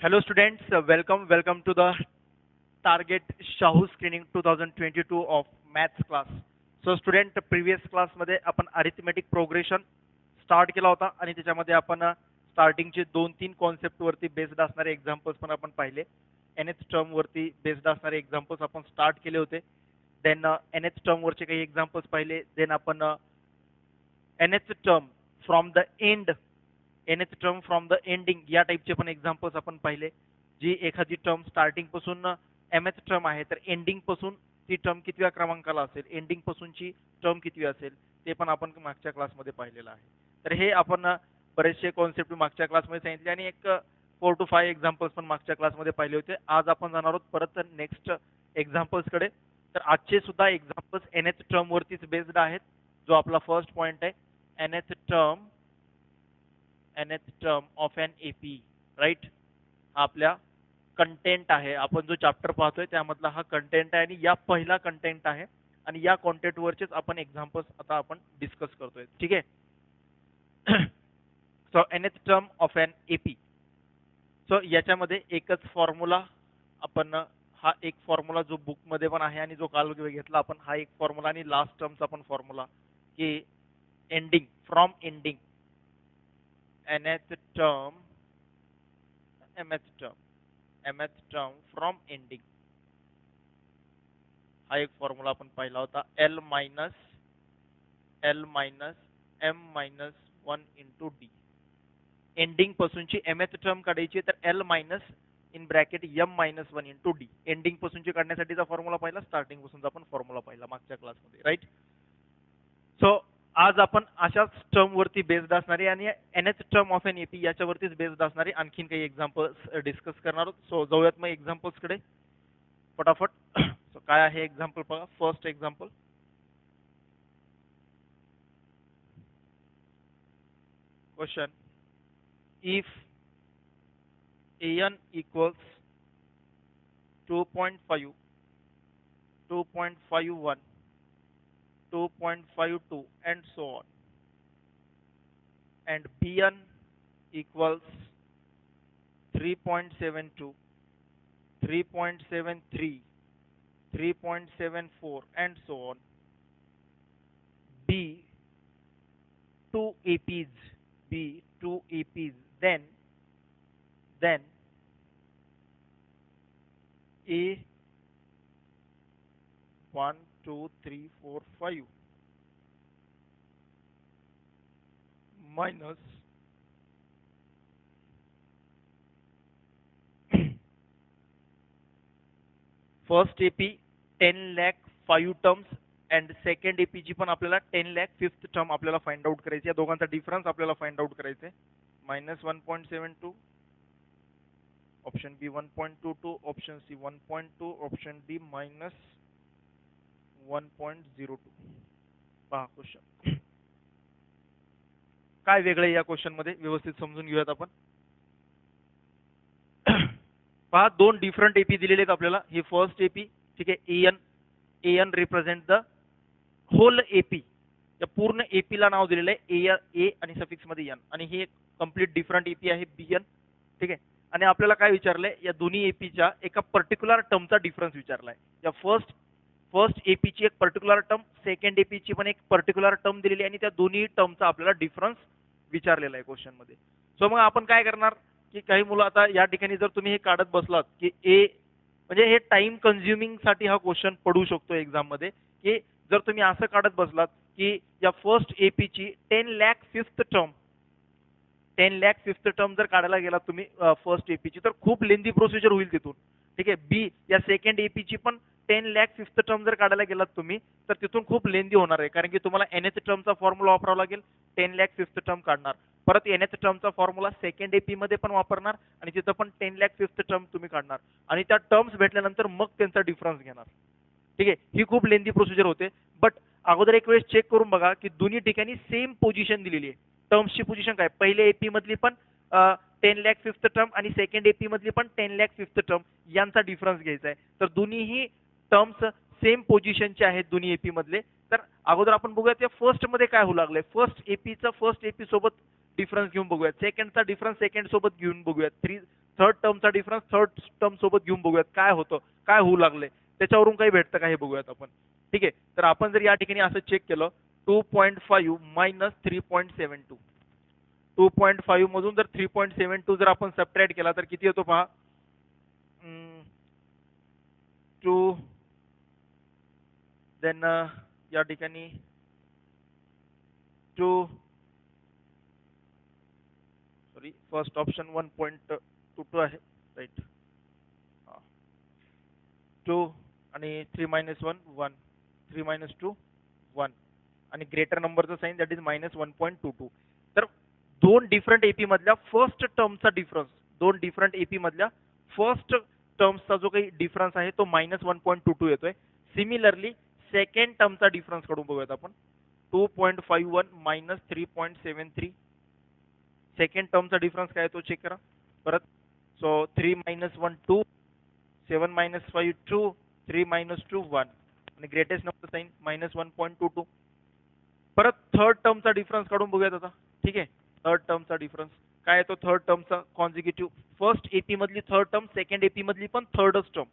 Hello students, welcome to the Target Shahu Screening 2022 of Maths class. So student previous class मध्ये आपण arithmetic progression start केला होता आणि त्याच्यामध्ये आपण स्टार्टिंगचे 2-3 कॉन्सेप्ट वरती बेस्ड असणारे एक्झाम्पल्स पण आपण पाहिले. nth टर्म वरती बेस्ड असणारे एक्झाम्पल्स आपण स्टार्ट केले होते. देन nth टर्म वरचे काही एक्झाम्पल्स पाहिले. देन आपण nth term from the end nth term from the ending या टाइपचे पण एक्झाम्पल्स आपण पाहिले. जी एखादी टर्म स्टार्टिंग पासून mth टर्म आहे तर एंडिंग पासून ती टर्म कितव्या क्रमांकाला असेल, एंडिंग पासूनची टर्म कितवी असेल ते पण आपण मागच्या क्लासमध्ये पाहिलेलं आहे. तर हे आपण बरेचसे कॉन्सेप्ट मागच्या क्लासमध्ये सांगितले आणि एक 4 to 5 एक्झाम्पल्स पण मागच्या क्लासमध्ये पाहिले होते. आज आपण जाणार आहोत परत नेक्स्ट एक्झाम्पल्सकडे. तर आजचे सुद्धा एक्झाम्पल्स nth टर्म वरतीच बेस्ड आहेत. जो आपला फर्स्ट पॉइंट आहे nth term of N AP, right. हा आपल्या कंटेंट आहे. आपण जो चॅप्टर पाहतोय त्यामधला हा कंटेंट आहे आणि या पहिला कंटेंट आहे आणि या कॉन्टेंट वरचेच आपण एक्झाम्पल्स आता आपण डिस्कस करतोय. ठीक आहे. So nth term of an AP. So याच्यामध्ये एकच फॉर्म्युला आपण हा एक फॉर्म्युला जो बुक मध्ये पण आहे आणि जो काल घेतला आपण हा एक फॉर्म्युला आणि लास्ट टर्मचा पण फॉर्म्युला की ending from ending nth term mth term from ending हा एक फॉर्म्युला आपण पाहिला होता. l minus m minus 1 into d. Ending पासूनची mth टर्म काढायची तर l minus in bracket m minus 1 into d. Ending पासूनची काढण्यासाठीचा फॉर्म्युला पाहिला, स्टार्टिंग पासूनचा पण फॉर्म्युला पाहिला मागच्या क्लासमध्ये, राईट. सो आज आपण अशाच टर्म वरती बेस्ड असणारे आणि nth term of N AP याच्यावरतीच बेस्ड असणारे आणखीन काही एक्झाम्पल्स डिस्कस करणार आहोत. सो जाऊयात मग एक्झाम्पल्स कडे फटाफट. सो काय आहे एक्झाम्पल बघा. First example, question if an equals 2.5, 2.51, 2.52 and so on, and bn equals 3.72, 3.73, 3.74 and so on. B two APs, then A 1 2 3 4 5 minus first AP 10 lakh 5 terms and second AP ची पण आपल्याला 10 lakh 5th term आपल्याला find out करायची. या दोघांचा difference आपल्याला find out करायचा आहे. -1.72, ऑप्शन बी 1.22, ऑप्शन सी 1.2, ऑप्शन डी -1.02. पहा क्वेश्चन काय वेगळं आहे या क्वेश्चन मध्ये, व्यवस्थित समजून घेऊयात आपण. पहा दोन डिफरंट एपी दिलेले आहेत आपल्याला. ही फर्स्ट एपी, ठीक आहे. N represent the whole AP. या पूर्ण एपी ला नाव दिलेलं आहे ए आणि सफिक्स मध्ये एन, आणि ही एक कंप्लीट डिफरंट एपी आहे बीएन, ठीक आहे. आणि आपल्याला काय विचारलंय, या दोन्ही एपीच्या एका पर्टिक्युलर टर्मचा डिफरन्स विचारलाय. या फर्स्ट एपी ची एक पर्टिक्युलर टर्म, सेकंड एपी ची पण एक पर्टिक्युलर टर्म दिलेली आणि त्या दोन्ही टर्मचा आपल्याला डिफरन्स विचारलेला आहे क्वेश्चन मध्ये. सो मग आपण काय करणार की काही मुलं आता या ठिकाणी जर तुम्ही हे काढत बसलात की ए म्हणजे हे टाइम कन्झ्युमिंग साठी हा क्वेश्चन पडू शकतो एक्झाम मध्ये, की जर तुम्ही असं काढत बसलात की या फर्स्ट एपी ची 10 lakh 5th term, 10 lakh 5th term जर काढायला गेलात तुम्ही फर्स्ट एपी ची तर खूप लेंदी प्रोसिजर होईल तिथून, ठीक आहे. बी या सेकंड एपी ची पण 10 lakh 5th टर्म जर काढायला गेलात तुम्ही तर तिथून खूप लेंदी होणार आहे, कारण की तुम्हाला nth टर्मचा फॉर्म्युला वापरावा लागेल. 10 lakh 5th टर्म काढणार, परत nth टर्मचा फॉर्म्युला सेकंड एपी मध्ये पण वापरणार आणि तिथं पण 10 lakh 5th टर्म तुम्ही काढणार आणि त्या टर्म्स भेटल्यानंतर मग त्यांचा डिफरन्स घेणार, ठीक आहे. ही खूप लेंदी प्रोसिजर होते. बट अगोदर एक वेळेस चेक करून बघा की दोन्ही ठिकाणी सेम पोझिशन दिलेली आहे. टर्म्सची पोझिशन काय, पहिले एपी मधली पण 10 lakh 5th टर्म आणि सेकंड एपी मधली पण 10 lakh 5th टर्म यांचा डिफरन्स घ्यायचा आहे. तर दोन्हीही टर्म्स सेम पोझिशनचे आहेत दोन्ही एपी मधले. तर अगोदर आपण बघूया त्या फर्स्ट मध्ये काय होऊ लागले. फर्स्ट एपी सोबत डिफरन्स घेऊन बघूया, सेकंडचा डिफरन्स सेकंड सोबत घेऊन बघूया, थर्ड टर्मचा डिफरन्स थर्ड टर्म सोबत घेऊन बघूयात काय होतं, काय होऊ लागले, त्याच्यावरून काही भेटतं का हे बघूयात आपण. ठीक आहे, तर आपण जर या ठिकाणी असं चेक केलं 2.5 मायनस 3.72, 2.5 मधून जर 3.72 जर आपण सबट्रॅक्ट केला तर किती येतो पहा. 2 देन या ठिकाणी 2 सॉरी फर्स्ट ऑप्शन 1.22 आहे राईट. 2 आणि 3 मायनस 1 1, 3 मायनस 2 1 आणि ग्रेटर नंबरचं साइन दॅट इज मायनस 1.22. तर दोन डिफरंट एपी मधल्या फर्स्ट टर्मचा डिफरन्स, दोन डिफरंट एपी मधल्या फर्स्ट टर्म्सचा जो काही डिफरन्स आहे तो मायनस 1.22 येतोय. सिमिलरली सेकंड टर्मचा डिफरन्स काढून बघूयात आपण. 2.51 मायनस 3.73, सेकंड टर्मचा डिफरन्स काय तो चेक करा परत. सो 3 मायनस 1 2, 7 मायनस 5 2, 3 मायनस 2 1 आणि ग्रेटेस्ट नंबर साइन मायनस 1.22. परत थर्ड टर्मचा डिफरन्स काढून बघूयात आता. ठीक आहे, थर्ड टर्मचा डिफरन्स काय येतो, थर्ड टर्मचा कॉन्झिक्युटिव्ह फर्स्ट एपी मधली थर्ड टर्म, सेकंड एपी मधली पण थर्डच टर्म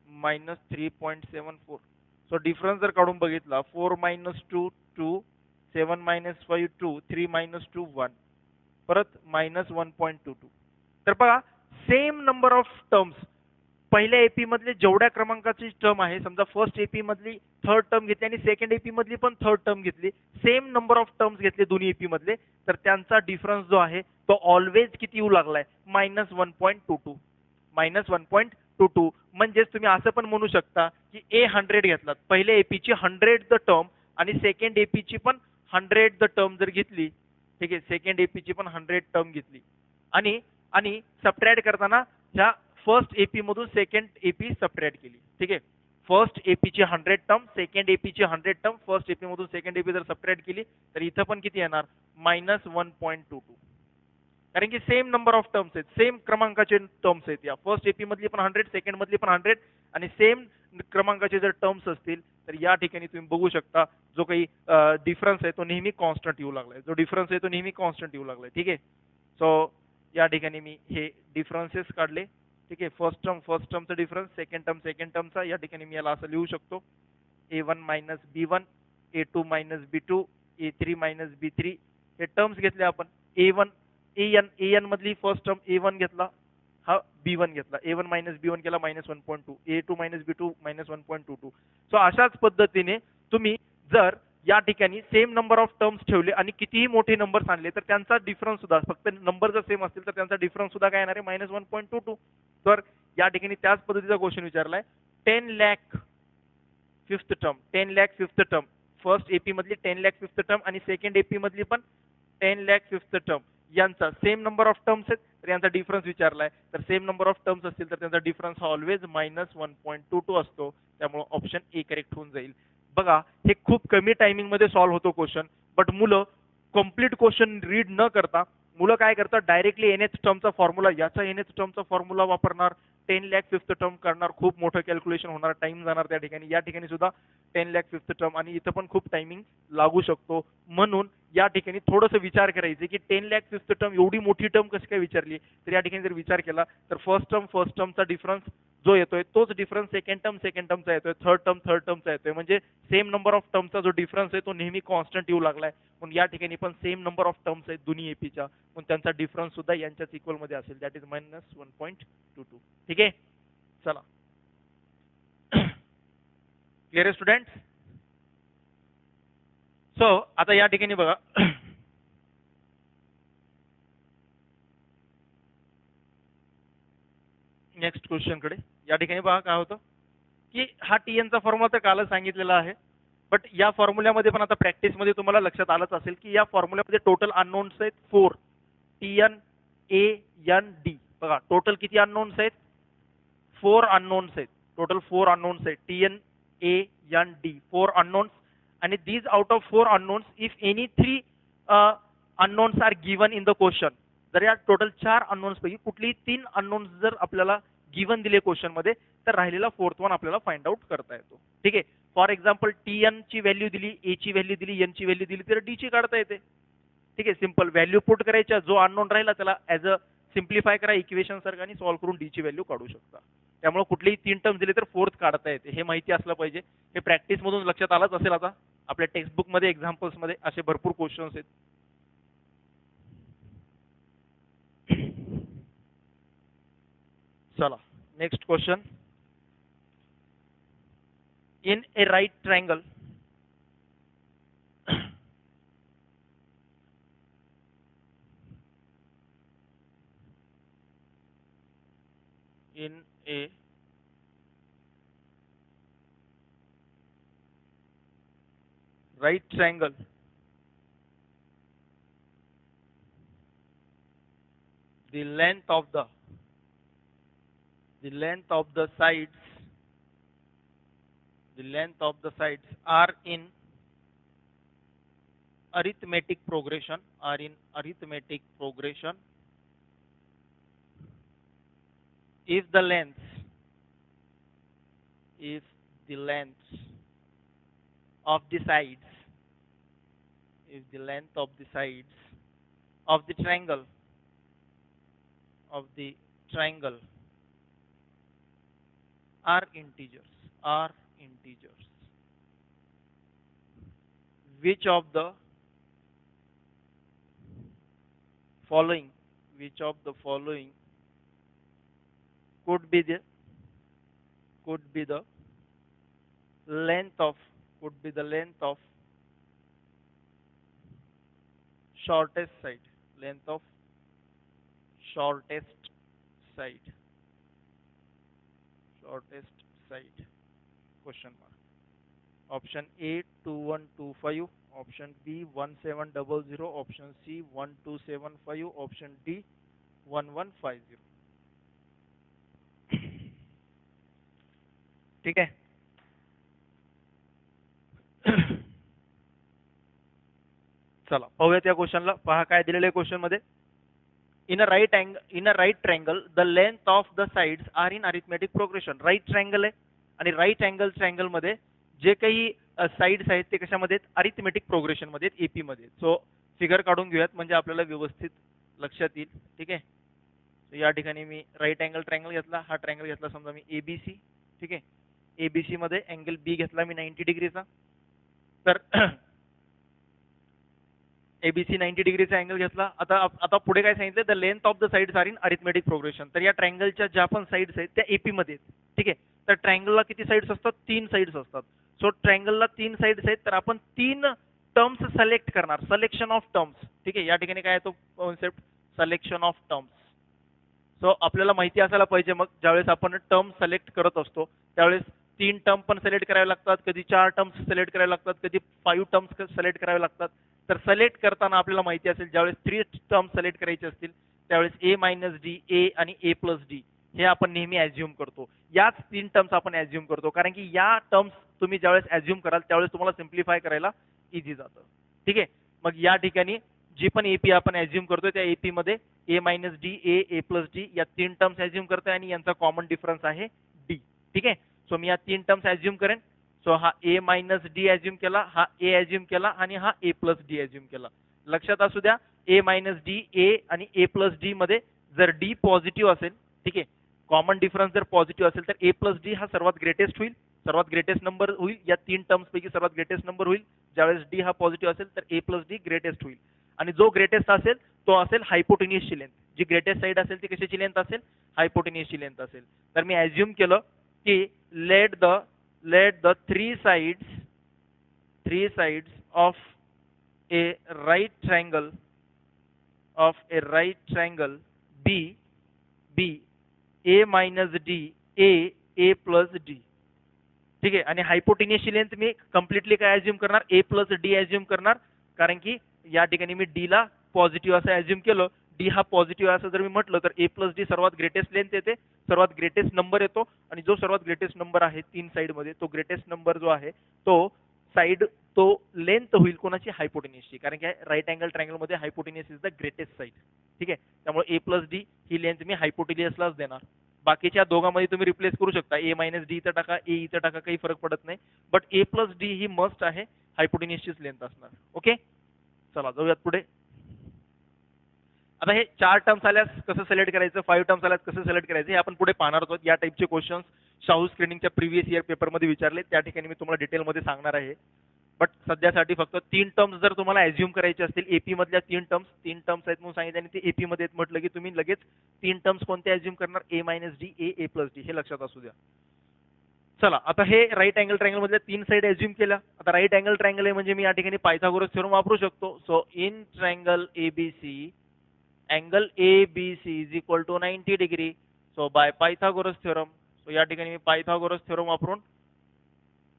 मायनस 3.74. सो डिफरन्स जर काढून बघितला 4 मायनस 2 2, 7 मायनस 5 2, 3 मायनस 2 1 परत मायनस 1.22. तर बघा सेम नंबर ऑफ टर्म्स, पहिल्या एपी मधले जेवढ्या क्रमांकाची टर्म आहे, समजा फर्स्ट एपी मधली थर्ड टर्म घेतली आणि सेकंड एपी मधली पण थर्ड टर्म घेतली, सेम नंबर ऑफ टर्म्स घेतले दोन्ही एपी मधले, तर त्यांचा डिफरन्स जो आहे तो ऑलवेज किती येऊ लागलाय, मायनस 1.22, मायनस 1.22. म्हणजेच तुम्ही असं पण म्हणू शकता की A100 घेतलात, पहिल्या एपीची 100 द टर्म आणि सेकंड एपीची पण 100 द टर्म जर घेतली, ठीक आहे, सेकंड एपीची पण 100 टर्म घेतली आणि आणि सबट्रॅक्ट करताना ह्या फर्स्ट एपी मधून सेकंड एपी सबट्रॅक्ट केली. ठीक आहे, फर्स्ट एपीची 100 टर्म, सेकंड एपीची 100 टर्म, फर्स्ट एपी मधून सेकंड एपी जर सबट्रॅक्ट केली तर इथं पण किती येणार, मायनस 1.22. कारण की सेम नंबर ऑफ टर्म्स आहेत, सेम क्रमांकाचे टर्म्स आहेत. या फर्स्ट एपी मधली पण 100, सेकंड मधली पण 100 आणि सेम क्रमांकाचे जर टर्म्स असतील तर या ठिकाणी तुम्ही बघू शकता जो काही डिफरन्स आहे तो नेहमी कॉन्स्टंट येऊ लागलाय, जो डिफरन्स आहे तो नेहमी कॉन्स्टंट येऊ लागलाय. ठीक आहे, सो या ठिकाणी मी हे डिफरन्सेस काढले. ठीक आहे, फर्स्ट टर्मचा डिफरन्स, सेकंड टर्मचा, या ठिकाणी मी याला असं लिहू शकतो A1 minus B1, A2 minus B2, A3 minus B3. हे टर्म्स घेतले आपण. AN मधली फर्स्ट टर्म A1 घेतला, हा B1 घेतला, A1 मायनस B1 केला minus 1.2, A2 minus B2 minus 1.22. So अशाच पद्धतीने तुम्ही जर या ठिकाणी सेम नंबर ऑफ टर्म्स ठेवले आणि कितीही मोठे नंबर्स आणले तर त्यांचा डिफरन्स सुद्धा, फक्त नंबर जर सेम असतील तर त्यांचा डिफरन्स सुद्धा काय येणार आहे, मायनस 1.22. तर या ठिकाणी त्याच पद्धतीचा क्वेश्चन विचारलाय. 10 lakh fifth term, 10 lakh fifth term, first AP मधली 10 लाख फिफ्थ टर्म आणि सेकंड एपी मधली पण 10 लाख फिफ्थ टर्म, यांचा सेम नंबर ऑफ टर्म्स आहेत तर यांचा डिफरन्स विचारलाय. तर सेम नंबर ऑफ टर्म्स असतील तर त्यांचा डिफरन्स हा ऑलवेज मायनस 1.22 असतो. त्यामुळे ऑप्शन ए करेक्ट होऊन जाईल. बघा हे खूप कमी टायमिंग मध्ये सॉल्व्ह होतो क्वेश्चन, बट मुलं कम्प्लीट क्वेश्चन रीड न करता मुलं काय करतात, डायरेक्टली एनएच टर्मचा फॉर्म्युला, याचा एनएच टर्मचा फॉर्म्युला वापरणार, 10 लाख फिफ्थ टर्म करणार, खूप मोठं कॅल्क्युलेशन होणार, टाइम जाणार त्या ठिकाणी. या ठिकाणी सुद्धा 10 लाख फिफ्थ टर्म आणि इथं पण खूप टायमिंग लागू शकतो. म्हणून या ठिकाणी थोडंसं विचार करायचे की 10 लाख फिफ्थ टर्म एवढी मोठी टर्म कशी काय विचारली. तर या ठिकाणी जर विचार केला तर फर्स्ट टर्मचा डिफरन्स जो येतोय तोच डिफरन्स सेकंड टर्मचा येतोय, थर्ड टर्मचा येतोय. म्हणजे सेम नंबर ऑफ टर्मचा जो डिफरन्स आहे तो नेहमी कॉन्स्टंट येऊ लागलाय. म्हणून या ठिकाणी पण सेम नंबर ऑफ टर्म्स आहेत दोन्ही एपीच्या, म्हणून त्यांचा डिफरन्स सुद्धा यांच्याच इक्वल मध्ये असेल, दॅट इज मायनस 1.22. ठीक आहे, चला क्लिअर स्टुडंट. सो आता या ठिकाणी बघा नेक्स्ट क्वेश्चन कडे. या ठिकाणी बघा काय होतं की हा TN चा फॉर्म्युला तर कालच सांगितलेला आहे, बट या फॉर्म्युल्यामध्ये पण आता प्रॅक्टिस मध्ये तुम्हाला लक्षात आलंच असेल की या फॉर्म्युल्यामध्ये टोटल अननोन्स आहेत 4, TN AN D. बघा टोटल किती अननोन्स आहेत, 4 अननोन्स आहेत, टोटल 4 अननोन्स आहेत, TN AN D, 4 अननोन्स. आणि these out of 4 unknowns, if any 3 unknowns are given in the question, जर या टोटल 4 अननोन्स पैकी कुठलीही 3 अननोन्स जर आपल्याला गिवन दिले क्वेश्चन मध्ये तर राहिलेला फोर्थ वन आपल्याला फाइंड आउट करता येतो. ठीक आहे, फॉर एक्झाम्पल TN ची व्हॅल्यू दिली, A ची व्हॅल्यू दिली, N ची व्हॅल्यू दिली तर D ची काढता येते. ठीक आहे, सिंपल व्हॅल्यू पुट करायच्या, जो अननोन राहिला त्याला ऍज अ सिम्प्लिफाय करा इक्वेशन सारखं आणि सॉल्व्ह करून डी ची व्हॅल्यू काढू शकता. त्यामुळे कुठलेही 3 टर्म दिले तर फोर्थ काढता येते, हे माहिती असलं पाहिजे. हे प्रॅक्टिस मधून लक्षात आलंच असेल. आता आपल्या टेक्स्टबुक मध्ये एक्झाम्पल्स मध्ये असे भरपूर क्वेश्चन्स आहेत. चला next question. In a right triangle in a right triangle the length of the sides are in arithmetic progression if the length of the sides of the triangle are integers which of the following could be the length of shortest side question mark. Option A 2125, option B 1700, option C 1275, option D 1150. ठीक आहे. चला पाहूयात या क्वेश्चनला. पहा काय दिलेलं आहे question मध्ये. In a right triangle the length of the sides are in arithmetic progression. Right triangle आहे आणि राईट ट्रायंगल मध्ये जे काही साइड्स आहेत ते कशामध्ये आहेत, अरिथमेटिक प्रोग्रेशन मध्ये आहेत, एपी मध्ये. सो फिगर काढून घेऊयात म्हणजे आपल्याला व्यवस्थित लक्षात येईल. ठीक आहे. तर या ठिकाणी मी राईट अँगल ट्रायंगल घेतला, हा ट्रायंगल घेतला समजा मी एबीसी. ठीक आहे. एबीसी मध्ये अँगल बी घेतला मी 90 डिग्रीचा. तर एबीसी 90 डिग्रीचा अँगल घेतला. आता पुढे काय सांगितलं, the length of the sides are in arithmetic progression. तर या ट्रायंगलच्या ज्या पण साइड्स आहेत त्या एपी मध्ये आहेत. ठीक आहे. तर ट्रायंगलला किती साइड्स असतात, 3 साइड्स असतात. सो ट्रायंगलला 3 साइड्स आहेत, तर आपण 3 टर्म्स सिलेक्ट करणार, सिलेक्शन ऑफ टर्म्स. ठीक आहे. या ठिकाणी काय येतो concept, selection of terms. So आपल्याला माहिती असायला पाहिजे मग ज्यावेळेस आपण टर्म सिलेक्ट करत असतो त्यावेळेस 3 टर्म पण सिलेक्ट करावे लागतात, कधी 4 टर्म्स सिलेक्ट करावे लागतात, कधी 5 टर्म्स सिलेक्ट करावे लागतात. तर सिलेक्ट करताना आपल्याला माहिती असेल ज्यावेळेस 3 टर्म सिलेक्ट करायचे असतील त्यावेळेस a मायनस डी, a आणि a प्लस डी हे आपण नेहमी ॲझ्युम करतो. याच 3 टर्म्स आपण ॲझ्युम करतो कारण की या टर्म्स तुम्ही ज्यावेळेस ॲझ्युम कराल त्यावेळेस तुम्हाला सिम्प्लिफाय करायला इझी जातं. ठीक आहे. मग या ठिकाणी जी पण एपी आपण ॲझ्युम करतोय त्या एपी मध्ये a minus d, a plus D या 3 टर्म्स ॲझ्युम करतोय आणि यांचा कॉमन डिफरन्स आहे d. ठीक आहे. सो मी या 3 टर्म्स ॲझ्युम करेन. सो हा a मायनस डी ॲझ्युम केला, हा a ॲझ्युम केला आणि हा a प्लस डी ॲझ्युम केला. लक्षात असू द्या a मायनस डी, a आणि a प्लस डी मध्ये जर d पॉझिटिव्ह असेल, ठीक आहे, कॉमन डिफरन्स जर पॉझिटिव्ह असेल तर a प्लस डी हा सर्वात ग्रेटेस्ट होईल, सर्वात ग्रेटेस्ट नंबर होईल. या 3 टर्म्स पैकी सर्वात ग्रेटेस्ट नंबर होईल. ज्यावेळेस d हा पॉझिटिव्ह असेल तर a प्लस डी ग्रेटेस्ट होईल आणि जो ग्रेटेस्ट असेल तो असेल हायपोटेन्युसची लेंथ. जी ग्रेटेस्ट साइड असेल ती कशाची लेंथ असेल, हायपोटेन्युसची लेंथ असेल. तर मी ॲझ्युम केलं की let the three sides of a right triangle be a minus d, a plus d. ठीक आहे. आणि हायपोटेन्युसची लेंथ मी कम्प्लिटली काय ॲझ्युम करणार, a प्लस डी ॲझ्युम करणार कारण की या ठिकाणी मी d ला पॉझिटिव्ह असं ॲझ्युम केलं. d हा पॉझिटिव्ह असं जर मी म्हटलं तर a प्लस डी सर्वात ग्रेटेस्ट लेंथ येते, सर्वात ग्रेटेस्ट नंबर येतो आणि जो सर्वात ग्रेटेस्ट नंबर आहे 3 साइड मध्ये तो ग्रेटेस्ट नंबर जो आहे तो लेंथ होईल कोणाची, हायपोटेन्युसची. कारण की राईट अँगल ट्रायंगल मध्ये hypotenuse is the greatest side. ठीक आहे. त्यामुळे a प्लस डी ही लेंथ मी हायपोटेन्युसलाच देणार. बाकीच्या दोघांमध्ये तुम्ही रिप्लेस करू शकता, a मायनस डी इथं टाका, a इथं टाका, काही फरक पडत नाही. But a plus D he must आहे, हायपोटेन्युसचीच लेंथ असणार. ओके. चला जाऊयात पुढे. आता हे 4 टर्म्स आल्यास कसं सिलेक्ट करायचं, 5 टर्म्स आल्यास कसं सिलेक्ट करायचं हे आपण पुढे पाहणार आहोत. या टाईपचे क्वेश्चन्स शाहू स्क्रीनिंगच्या प्रिव्हियस इयर पेपरमध्ये विचारले, त्या ठिकाणी मी तुम्हाला डिटेलमध्ये सांगणार आहे. बट सध्यासाठी फक्त 3 टर्म्स जर तुम्हाला ॲझ्युम करायचे असतील, एपी मधल्या 3 टर्म्स आहेत म्हणून सांगितले आणि ते एपी मध्ये म्हटलं की तुम्ही लगेच 3 टर्म्स कोणते ॲझ्युम करणार, ए मायनस डी, ए प्लस डी, हे लक्षात असू द्या. चला आता हे राईट अँगल ट्रायंगल मधल्या 3 साइड ॲझ्युम केल्या. आता राईट अँगल ट्रायंगल आहे म्हणजे मी या ठिकाणी पायथागोरस थ्योरम वापरू शकतो. So in triangle ABC angle ABC is equal to 90 degree. So by Pythagoras theorem. So या ठिकाणी मी पायथागोरस थ्योरम वापरून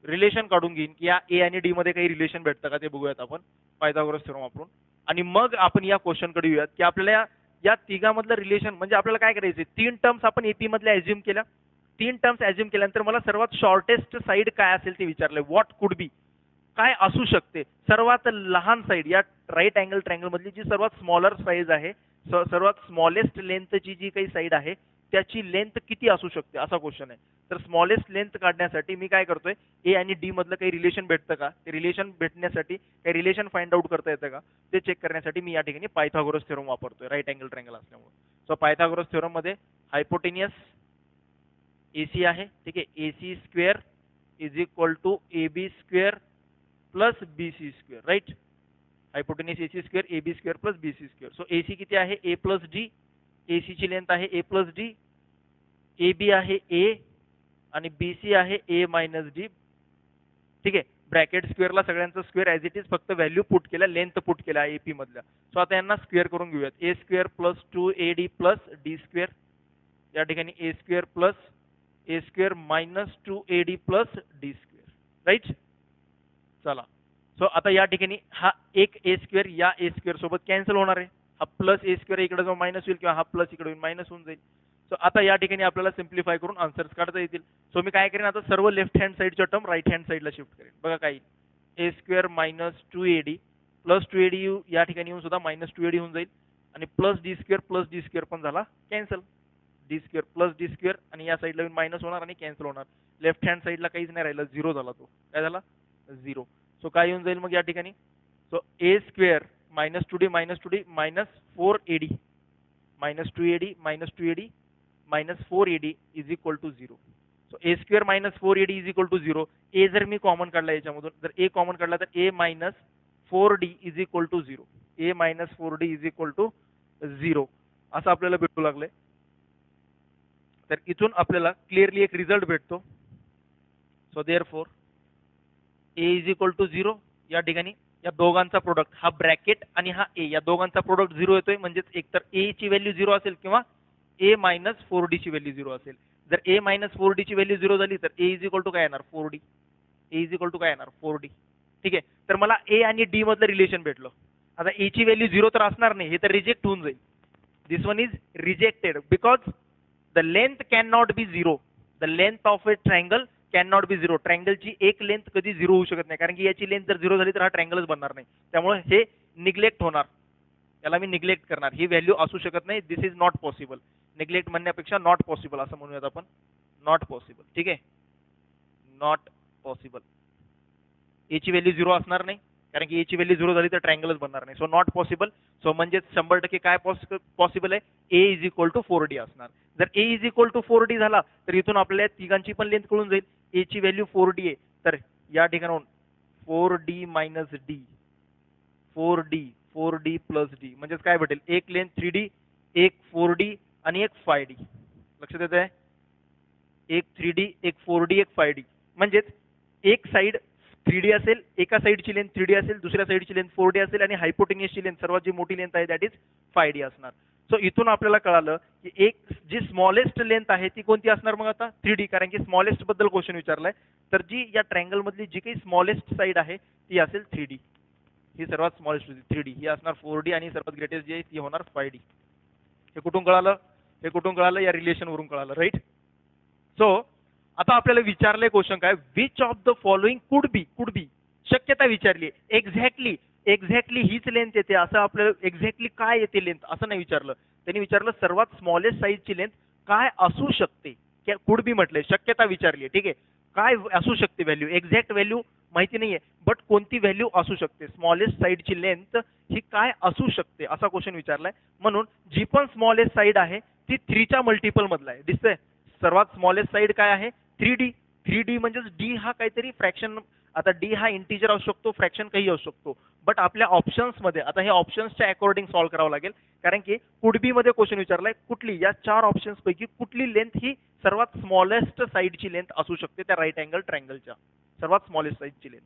रिलेशन काढून घेईन की या ए आणि डी मध्ये काही रिलेशन भेटतं का ते बघूयात आपण पायथागोरस थ्योरम वापरून. आणि मग आपण या क्वेश्चन कडे येऊयात की आपल्याला या तिघामधलं रिलेशन म्हणजे आपल्याला काय करायचं. 3 टर्म्स आपण एपी मधल्या ॲझ्युम केल्या. 3 टर्म्स ॲझ्युम केल्यानंतर मला सर्वात शॉर्टेस्ट साइड काय असेल ते विचारलंय. व्हॉट कुड बी, काय असू शकते सर्वात लहान साइड या राईट अँगल ट्रायंगल मधली जी सर्वात स्मॉलर साइज आहे, सर्वात स्मॉलेस्ट लेंथची जी काही साइड आहे त्याची लेंथ किती असू शकते असा क्वेश्चन आहे. तर स्मॉलेस्ट लेंथ काढण्यासाठी मी काय करतोय, ए आणि डी मधलं काही रिलेशन भेटतं का, ते रिलेशन भेटण्यासाठी काही रिलेशन फाइंड आउट करता येतं का ते चेक करण्यासाठी मी या ठिकाणी पायथागोरस थ्योरम वापरतोय राईट अँगल ट्रायंगल असल्यामुळे. सो पायथागोरस थ्योरम मध्ये हायपोटेनियस एसी आहे, ठीक आहे, AC square is equal to AB square plus BC square, right. Hypotenuse AC square AB square plus BC square. So AC किती आहे, a plus d, AC ची length आहे a plus D, A B आहे ए आणि BC आहे ए minus D, ठीक आहे. Bracket स्क्वेअरला सगळ्यांचं स्क्वेअर ॲज इट इज, फक्त व्हॅल्यू पुट केल्या, लेंथ पुट केल्या एपी मधल्या. सो आता यांना स्क्वेअर करून घेऊयात. A square plus 2AD plus D square, या ठिकाणी A square plus A square minus 2AD plus D square, right. चला सो आता या ठिकाणी हा एक ए स्क्वेअर या ए स्क्वेअर सोबत कॅन्सल होणार आहे. हा प्लस ए स्क्वेअर इकडे जाऊन मायनस होईल किंवा हा प्लस इकडे मायनस होऊन जाईल. सो आता या ठिकाणी आपल्याला सिम्प्लिफाय करून आन्सर्स काढता येतील. सो मी काय करेन आता सर्व लेफ्ट हँड साइडच्या टर्म राईट हँड साइडला शिफ्ट करेन. बघा काय, ए square minus 2AD plus 2AD या ठिकाणी येऊन सुद्धा मायनस 2AD होऊन जाईल आणि प्लस डी स्क्वेअर पण झाला cancel. D square plus D square आणि या साईडला येऊन मायनस होणार आणि कॅन्सल होणार. लेफ्ट हँड साइडला काहीच नाही राहिलं, झिरो झाला. तो काय झाला, झिरो. सो काय येऊन जाईल मग या ठिकाणी, so a square minus 2D minus 2D minus 4AD minus 2AD minus 2AD minus 4AD is equal to 0. So a square minus 4AD is equal to 0. ए जर मी कॉमन काढला याच्यामधून, जर ए कॉमन काढला तर A minus 4D is equal to 0. A minus 4D is equal to 0 असं आपल्याला भेटू लागलंय. तर इथून आपल्याला क्लिअरली एक रिझल्ट भेटतो. So therefore a is equal to 0, या ठिकाणी या दोघांचा प्रोडक्ट हा ब्रॅकेट आणि हा ए या दोघांचा प्रोडक्ट 0 येतोय. म्हणजेच एकतर ए ची व्हॅल्यू 0 असेल किंवा ए मायनस 4D ची व्हॅल्यू 0 असेल. जर ए मायनस 4D ची व्हॅल्यू 0 झाली तर ए इज इक्वल टू काय येणार, 4D. A is equal to काय येणार, 4D, ठीक आहे. तर मला ए आणि डी मधलं रिलेशन भेटलं. आता ए ची व्हॅल्यू 0 तर असणार नाही, हे तर रिजेक्ट होऊन जाईल. This one is rejected because the length cannot be 0. The length of a triangle cannot be 0. ट्रायंगलची एक लेंथ कधी 0 होऊ शकत नाही, कारण की याची लेंथ जर 0 झाली तर हा ट्रायंगलच बनणार नाही. त्यामुळे हे निग्लेक्ट होणार, याला मी निग्लेक्ट करणार. ही व्हॅल्यू असू शकत नाही. दिस इज नॉट पॉसिबल. निग्लेक्ट म्हणण्यापेक्षा नॉट पॉसिबल असं म्हणूयात आपण. नॉट पॉसिबल, ठीक आहे, नॉट पॉसिबल. ए ची व्हॅल्यू 0 असणार नाही, कारण की ए ची व्हॅल्यू 0 झाली तर ट्रायंगलच बनणार नाही. So not possible. सो म्हणजे 100% काय पॉसिबल आहे, ए इज इक्वल टू 4D असणार. जर ए इज इक्वल टू 4D झाला तर इथून आपल्याला तिघांची पण लेंथ कळून जाईल. ए ची व्हॅल्यू 4D आहे, तर या ठिकाणाहून 4D minus D, 4D plus D म्हणजेच काय भेटेल, एक लेंथ 3D, एक 4D आणि एक 5D. लक्षात येत आहे, एक 3D, एक 4D, एक 5D. म्हणजेच एक साइड 3D असेल, एका साइडची लेंथ 3D असेल, दुसऱ्या साइडची लेंथ 4D असेल आणि हायपोटेनियसची लेंथ सर्वात जी मोठी लेंथ आहे दॅट इज 5D असणार. सो इथून आपल्याला कळालं की एक जी स्मॉलेस्ट लेंथ आहे ती कोणती असणार मग आता, 3D, कारण की स्मॉलेस्ट बद्दल क्वेश्चन विचारलाय. तर जी या ट्रायंगल मधली जी काही स्मॉलेस्ट साइड आहे ती असेल 3D. ही सर्वात स्मॉलेस्ट 3D, ही असणार 4D आणि सर्वात ग्रेटेस्ट जी आहे ती होणार 5D. हे कुठून कळालं, हे कुठून कळालं, या रिलेशन वरून कळालं, राईट. सो आता आपल्याला विचारलंय क्वेश्चन काय, which of the following could be शक्यता विचारली. एक्झॅक्टली हीच लेंथ येते असं आपल्याला, एक्झॅक्टली काय येते लेंथ असं नाही विचारलं. त्यांनी विचारलं सर्वात स्मॉलेस्ट साईजची लेंथ काय असू शकते. कुड बी म्हटलंय, शक्यता विचारली, ठीक आहे, काय असू शकते व्हॅल्यू. एक्झॅक्ट व्हॅल्यू माहिती नाहीये, बट कोणती व्हॅल्यू असू शकते, स्मॉलेस्ट साईडची लेंथ ही काय असू शकते असा क्वेश्चन विचारलाय. म्हणून जी पण स्मॉलेस्ट साईड आहे ती 3च्या मल्टिपल मधला आहे. दिसतंय सर्वात स्मॉलेस्ट साईड काय आहे 3D. 3D म्हणजेच डी हा काहीतरी फ्रॅक्शन, आता डी हा इंटिजर असू शकतो, फ्रॅक्शन काही असू शकतो, बट आपल्या ऑप्शन्समध्ये आता हे ऑप्शन्सच्या अकॉर्डिंग सॉल्व्ह करावं लागेल. कारण की कुड बी मध्ये क्वेश्चन विचारलाय कुठली या 4 ऑप्शन्स पैकी कुठली लेंथ ही सर्वात स्मॉलेस्ट साईडची लेंथ असू शकते त्या राईट अँगल ट्रायंगलच्या सर्वात स्मॉलेस्ट साईडची लेंथ.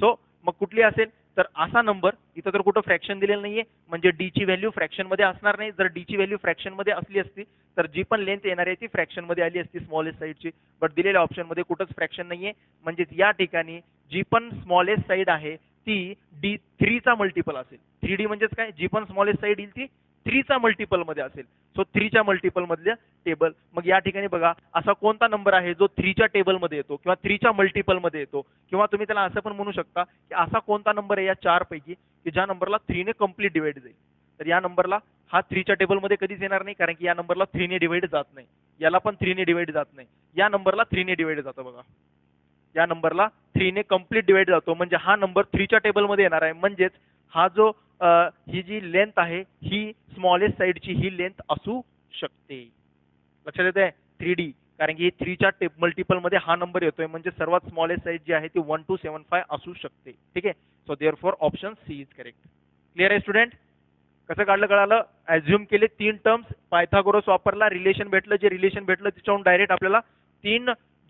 सो मग कुठली असेल तर असा नंबर, इथं तर कुठं फ्रॅक्शन दिलेलं नाहीये म्हणजे डी ची व्हॅल्यू फ्रॅक्शन मध्ये असणार नाही. जर डी ची व्हॅल्यू फ्रॅक्शन मध्ये असली असती तर जी पण लेंथ येणार आहे ती फ्रॅक्शन मध्ये आली असती स्मॉलेस्ट साईडची, बट दिलेल्या ऑप्शन मध्ये कुठंच फ्रॅक्शन नाहीये. म्हणजे या ठिकाणी जी पण स्मॉलेस्ट साईड आहे ती डी 3चा मल्टिपल असेल. 3D म्हणजेच काय, जी पण स्मॉलेस्ट साईड येईल ती 3चा मल्टिपल मध्ये असेल. सो 3च्या मल्टिपल मधल्या टेबल. मग या ठिकाणी बघा असा कोणता नंबर आहे जो 3च्या टेबल मध्ये येतो किंवा 3च्या मल्टिपल मध्ये येतो, किंवा तुम्ही त्याला असं पण म्हणू शकता की असा कोणता नंबर आहे या 4 पैकी की ज्या नंबरला 3 ने कंप्लीट डिवाइड जाईल. तर या नंबरला हा 3च्या टेबल मध्ये कधीच येणार नाही, कारण की या नंबरला 3 ने डिवाइड जात नाही, याला पण 3 ने डिवाइड जात नाही, या नंबरला 3 ने डिवाइड जातं. बघा या नंबरला 3 ने कंप्लीट डिवाइड जातो, म्हणजे हा नंबर 3च्या टेबल मध्ये येणार आहे. म्हणजेच हा जो ही जी लेंथ आहे ही स्मॉलेस्ट साईडची ही लेंथ असू शकते. लक्षात येते 3D, कारण की 3च्या मल्टिपल मध्ये हा नंबर येतोय म्हणजे सर्वात स्मॉलेस्ट साईज जी आहे ती 1275 असू शकते. ठीक आहे. So therefore option C is correct. Clear आहे स्टुडंट? कसं काढलं कळालं? ॲझ्युम केले 3 टर्म्स, पायथागोरस वापरला, रिलेशन भेटलं, जे रिलेशन भेटलं त्याच्यावरून डायरेक्ट आपल्याला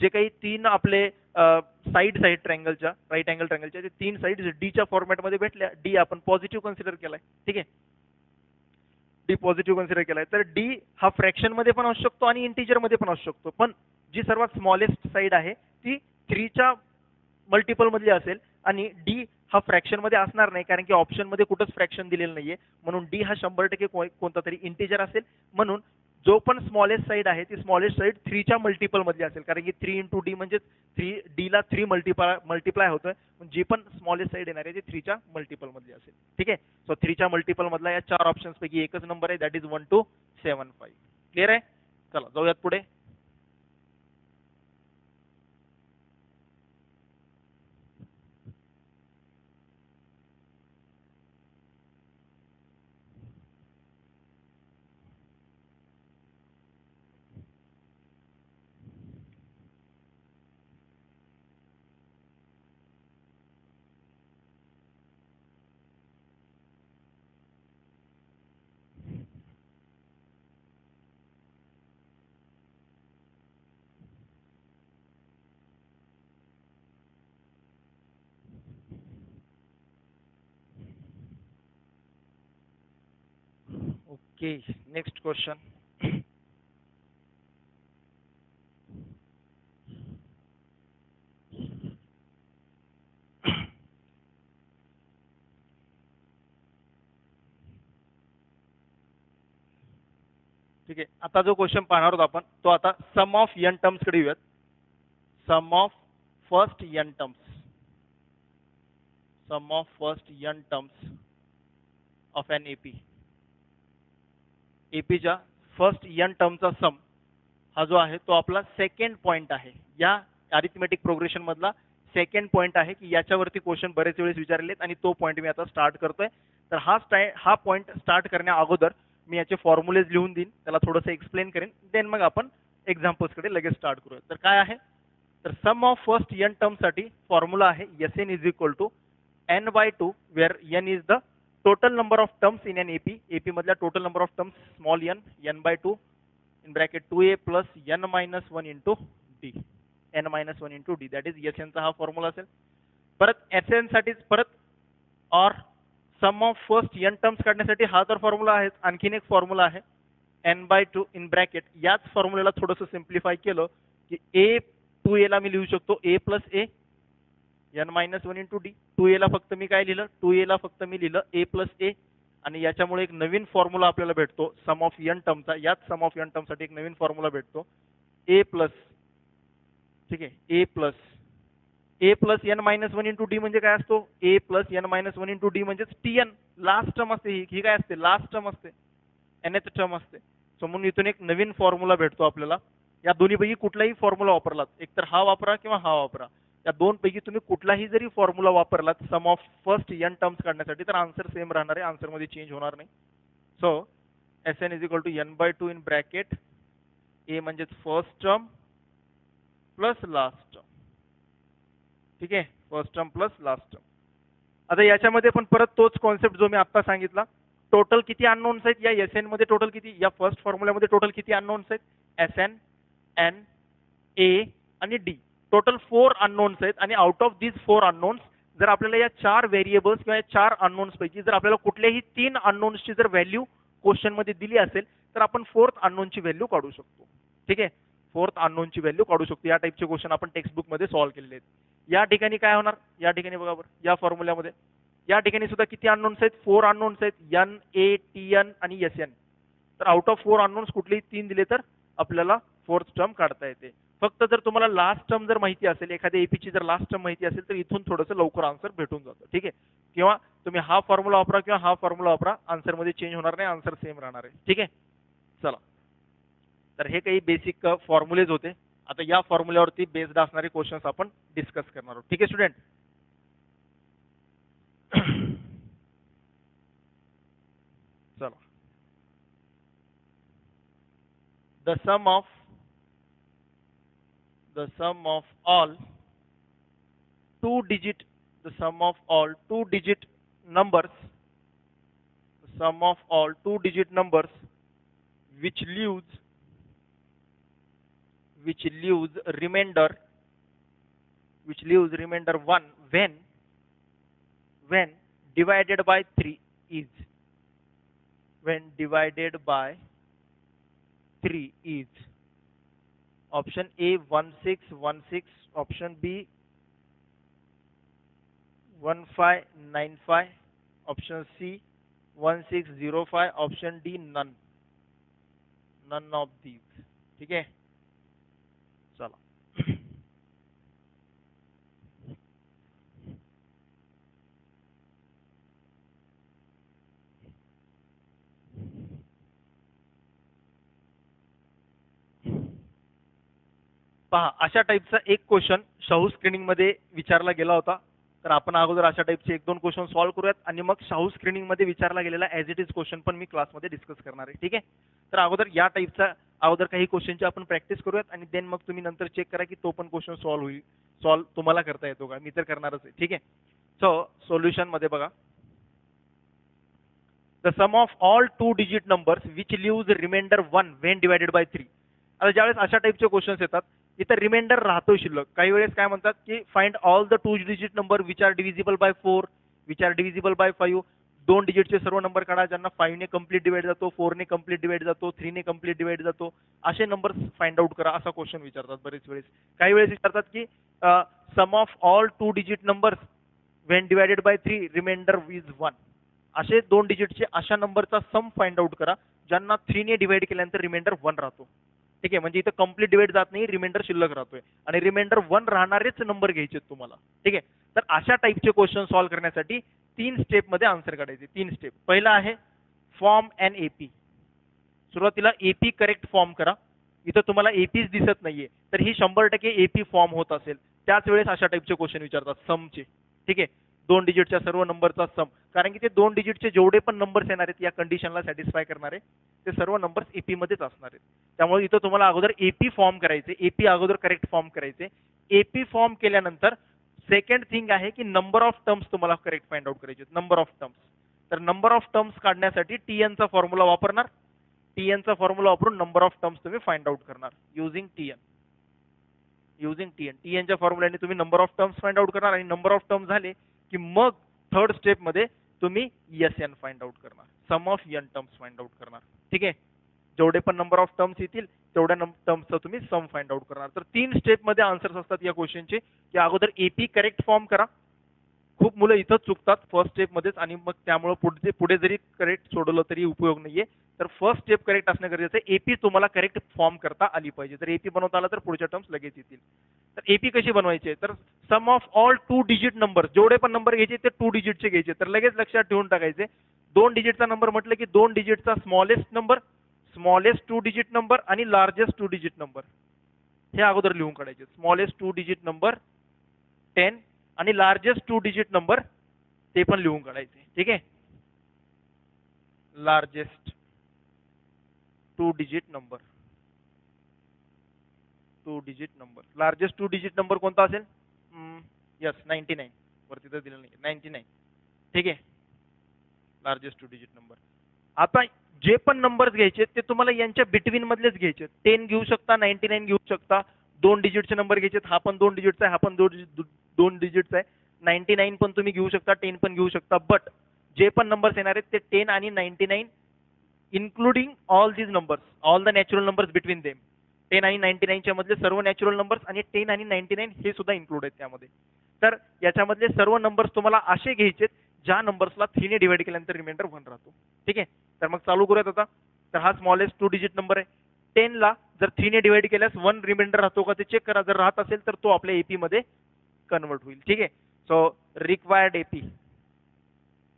जे काही 3 आपले साईड्स आहेत ट्रायंगलच्या, राईट अँगल ट्रायंगलच्या, ते 3 साईड्स डीच्या फॉर्मॅटमध्ये भेटल्या. डी आपण पॉझिटिव्ह कन्सिडर केलाय. ठीक आहे, डी पॉझिटिव्ह कन्सिडर केलाय. तर डी हा फ्रॅक्शन मध्ये पण असू शकतो आणि इंटिजर मध्ये पण असू शकतो, पण जी सर्वात स्मॉलेस्ट साईड आहे ती 3च्या मल्टिपल मधली असेल आणि डी हा फ्रॅक्शन मध्ये असणार नाही, कारण की ऑप्शन मध्ये कुठंच फ्रॅक्शन दिलेलं नाहीये. म्हणून डी हा 100% कोणता तरी इंटिजर असेल. म्हणून जो पण स्मॉलेस्ट साईड आहे ती स्मॉलेस्ट साईड 3च्या मल्टिपल मधली असेल, कारण की 3 × डी म्हणजे 3 डी ला 3 मल्टिप्लाय होतोय. जी पण स्मॉलेस्ट साईड येणार आहे ती 3च्या मल्टिपल मधली असेल. ठीक आहे. सो 3च्या मल्टिपल मधला या 4 ऑप्शन्स पैकी एकच नंबर आहे, दॅट इज 1275. क्लिअर आहे? चला जाऊयात पुढे. Okay, next question. ठीक आहे, आता जो क्वेश्चन पाहणार आहोत आपण तो आता सम ऑफ एन टर्म्स कडे येऊयात. Sum of first n terms, sum of first n terms of N AP. एपीच्या फर्स्ट एन टर्मचा सम हा जो आहे तो आपला सेकंड पॉइंट आहे, या अरिथमेटिक प्रोग्रेशन मधला सेकंड पॉइंट आहे की याच्यावरती क्वेश्चन बरेच वेळेस विचारलेत आणि तो पॉइंट मी आता स्टार्ट करतोय. तर हा पॉइंट स्टार्ट करण्या अगोदर मी याचे फॉर्म्युलेज लिहून देईन, त्याला थोडंसं एक्सप्लेन करेन, देन मग आपण एक्झाम्पल्सकडे लगेच स्टार्ट करूया. तर काय आहे, तर सम ऑफ फर्स्ट एन टर्मसाठी फॉर्म्युला आहे Sn is equal to n/2 where n is the total number of terms in n AP. AP मधल्या total number of terms small n/2 in bracket 2a plus n minus 1 into d, n minus 1 into d, that is Sn चा हा formula असेल. परत Sn साठीच परत और सम of first n terms काढण्यासाठी हा तर फॉर्म्युला आहे, आणखीन एक फॉर्म्युला आहे n/2 इन ब्रॅकेट. याच फॉर्म्युल्याला थोडंसं सिम्प्लिफाय केलं की a 2a ला मी लिहू शकतो a plus a n minus 1 into D. 2a ला फक्त मी काय लिहिलं, 2a ला फक्त मी लिहिलं a प्लस a, आणि याच्यामुळे एक नवीन फॉर्म्युला आपल्याला भेटतो सम ऑफ एन टर्मचा. याच सम ऑफ एन टर्मसाठी एक नवीन फॉर्म्युला भेटतो a प्लस, ठीक आहे, a plus n minus 1 into D म्हणजे काय असतो, a plus n minus 1 into D म्हणजेच tn. लास्ट टर्म असते ही काय असते, लास्ट टर्म असते, nth टर्म असते. सो म्हणून इथून एक नवीन फॉर्म्युला भेटतो आपल्याला. या दोन्हीपैकी कुठलाही फॉर्म्युला वापरलात, एकतर हा वापरा किंवा हा वापरा, या दोन पैकी तुम्ही कुठलाही जरी फॉर्म्युला वापरलात सम ऑफ फर्स्ट n टर्म्स काढण्यासाठी तर आन्सर सेम राहणार आहे, आन्सर मध्ये चेंज होणार नाही. So Sn is equal to n/2 in bracket a म्हणजेच first term plus last term. ठीक आहे, first term plus last term. आता याच्यामध्ये पण परत तोच कॉन्सेप्ट जो मी आता सांगितला, टोटल किती अननोन्स आहेत या Sn मध्ये, टोटल किती या फर्स्ट फॉर्म्युल्यामध्ये टोटल किती अननोन्स आहेत, Sn, n, a आणि d, टोटल 4 अननोन्स आहेत. आणि आउट ऑफ दीज 4 अननोन्स जर आपल्याला या 4 व्हेरिएबल्स किंवा या 4 अननोन्स पैकी जर आपल्याला कुठल्याही 3 अननोन्सची जर व्हॅल्यू क्वेश्चन मध्ये दिली असेल तर आपण फोर्थ अननोनची व्हॅल्यू काढू शकतो. ठीक आहे, फोर्थ अननोनची व्हॅल्यू काढू शकतो. या टाइपचे क्वेश्चन आपण टेक्स्ट बुक मध्ये सॉल्व्ह केलेले आहेत. या ठिकाणी काय होणार, या ठिकाणी बघा बरं, या फॉर्म्युल्यामध्ये या ठिकाणी सुद्धा किती अननोन्स आहेत, 4 अननोन्स आहेत, n, a, tn आणि sn. तर आउट ऑफ 4 अननोन्स कुठलेही 3 दिले तर आपल्याला फोर्थ टर्म काढता येते. फक्त जर तुम्हाला लास्ट टर्म जर माहिती असेल, एखाद्या एपीची जर लास्ट टर्म माहिती असेल तर इथून थोडंसं लवकर आन्सर भेटून जातं. ठीक आहे, किंवा तुम्ही हा फॉर्म्युला वापरा किंवा हा फॉर्म्युला वापरा, आन्सर मध्ये चेंज होणार नाही, आन्सर सेम राहणार आहे. ठीक आहे, चला. तर हे काही बेसिक फॉर्म्युलेज होते. आता या फॉर्म्युल्यावरती बेस्ड असणारे क्वेश्चन्स आपण डिस्कस करणार आहोत. ठीक आहे स्टुडंट. चला. The sum of all two-digit numbers, the sum of all two-digit numbers which leaves remainder 1 when divided by 3 is, option A 1616, option B 1595, option C 1605, option D none of these. ठीक है, चला. पहा, अशा टाइपचा एक question Shahu screening मध्ये विचारला गेला होता. तर आपण अगोदर अशा टाइपचे 1-2 क्वेश्चन सॉल्व्ह करूयात आणि मग शाहू स्क्रीनिंग मध्ये विचारला गेलेला ॲज इट इज क्वेश्चन पण मी क्लासमध्ये डिस्कस करणार आहे. ठीक आहे, तर अगोदर या टाइपचा काही क्वेश्चनची आपण प्रॅक्टिस करूयात आणि देन मग तुम्ही नंतर चेक करा की तो पण क्वेश्चन सॉल्व्ह तुम्हाला करता येतो का. मी तर करणारच आहे. ठीक आहे, सो सोल्युशन मध्ये बघा, the sum of all 2-digit numbers which leaves remainder 1 when divided by 3. आता ज्यावेळेस अशा टाइपचे क्वेश्चन्स येतात इथं रिमाइंडर राहतो शिल्लक. काही वेळेस काय म्हणतात की find all the 2-digit number which are divisible by 4, which are divisible by 5. 2 डिजिटचे सर्व नंबर काढा ज्यांना 5 ने कंप्लीट डिवाइड जातो, 4 ने कंप्लीट डिवाइड जातो, 3 ने कंप्लीट डिवाइड जातो, असे नंबर्स फाइंड आउट करा, असा क्वेश्चन विचारतात बरेच वेळेस. काही वेळेस विचारतात की sum of all 2-digit numbers when divided by 3 remainder is 1. असे 2 डिजिटचे अशा नंबरचा सम फाइंड आउट करा ज्यांना 3 ने डिवाइड केल्यानंतर रिमाइंडर 1 राहतो. ठीक आहे, म्हणजे इथं कंप्लीट डिवाइड जात नाही, रिमाइंडर शिल्लक राहतोय आणि रिमाइंडर 1 राहणारेच नंबर घ्यायचे तुम्हाला. ठीक आहे, तर अशा टाइपचे क्वेश्चन सॉल्व्ह करण्यासाठी 3 स्टेप मध्ये आन्सर काढायचे. 3 स्टेप. पहिला आहे फॉर्म एन एपी. सुरुवातीला एपी करेक्ट फॉर्म करा. इथं तुम्हाला एपीच दिसत नाहीये तर ही 100% एपी फॉर्म होत असेल त्याच वेळेस अशा टाइपचे क्वेश्चन विचारतात समचे. ठीक आहे, 2 डिजिटच्या सर्व नंबरचा सम, कारण की ते 2 डिजिटचे जेवढे पण नंबर्स येणार आहेत या कंडिशनला सॅटिस्फाय करणारे ते सर्व नंबर्स एपी मध्येच असणार आहेत. त्यामुळे इथं तुम्हाला अगोदर एपी फॉर्म करायचे, एपी अगोदर करेक्ट फॉर्म करायचे. एपी फॉर्म केल्यानंतर सेकंड थिंग आहे की नंबर ऑफ टर्म्स तुम्हाला करेक्ट फाइंड आउट करायचे, नंबर ऑफ टर्म्स. तर नंबर ऑफ टर्म्स काढण्यासाठी टीएन चा फॉर्म्युला वापरणार. टीएन चा फॉर्म्युला वापरून नंबर ऑफ टर्म्स तुम्ही फाइंड आउट करणार युजिंग टीएन. टीएनच्या फॉर्म्युल्याने तुम्ही number of terms find out करणार आणि नंबर ऑफ टर्म्स झाले की मग थर्ड स्टेप मध्ये तुम्ही एन फाइंड आउट करणार, sum of n terms find out करणार. ठीक आहे, जेवढे पण नंबर ऑफ टर्म्स येतील तेवढ्या टर्म्सचा तुम्ही सम फाइंड आउट करणार. तर 3 स्टेप मध्ये आन्सर्स असतात या क्वेश्चनचे की अगोदर एपी करेक्ट फॉर्म करा. खूप मुलं इथंच चुकतात फर्स्ट स्टेप मध्येच आणि मग त्यामुळे पुढे जरी करेक्ट सोडवलं तरी उपयोग नाहीये. तर फर्स्ट स्टेप करेक्ट असणं गरजेचं आहे. एपी तुम्हाला करेक्ट फॉर्म करता आली पाहिजे. तर एपी बनवता आला तर पुढच्या टर्म्स लगेच येतील. तर एपी कशी बनवायची, तर sum of all 2-digit number, जेवढे पण नंबर घ्यायचे ते 2 डिजिटचे घ्यायचे. तर लगेच लक्षात ठेवून टाकायचे 2 डिजिटचा नंबर म्हटलं की 2 डिजिटचा smallest number, smallest 2-digit number आणि लार्जेस्ट 2-digit नंबर हे अगोदर लिहून काढायचे. स्मॉलेस्ट 2-digit नंबर, 10 आणि लार्जेस्ट 2 डिजिट नंबर ते पण लिहून काढायचे. ठीक आहे, largest 2 digit number, 2 digit number, largest 2 digit number कोणता असेल? यस 99, वरती तर दिलं नाही, 99. ठीक आहे, लार्जेस्ट 2 डिजिट नंबर. आता जे पण नंबर्स घ्यायचे ते तुम्हाला यांच्या बिटवीन मधलेच घ्यायचे. 10 घेऊ शकता, 99 घेऊ शकता, 2 डिजिटचे नंबर घ्यायचे. हा पण 2 डिजिटचा आहे, हा पण 2 डिजिटचा आहे. 99 पण तुम्ही घेऊ शकता, 10 पण घेऊ शकता. बट जे पण नंबर्स येणार आहेत ते 10 आणि 99 including all these numbers, all the natural numbers between them. 10 आणि 99 च्या मधले सर्व नॅचरल नंबर्स आणि 10 आणि 99 हे सुद्धा इन्क्लूड आहेत त्यामध्ये. तर याच्यामधले सर्व नंबर्स तुम्हाला असे घ्यायचे ज्या नंबर्सला 3 ने डिवाइड केल्यानंतर रिमाइंडर 1 राहतो. ठीक आहे, तर मग चालू करूयात आता. तर हा स्मॉलेस्ट 2 डिजिट नंबर आहे. 10 ला जर 3 ने डिवाइड केल्यास 1 रिमाइंडर राहतो का ते चेक करा. जर राहत असेल तर तो आपल्या एपी मध्ये कन्वर्ट होईल. ठीक आहे, सो रिक्वायर्ड एपी,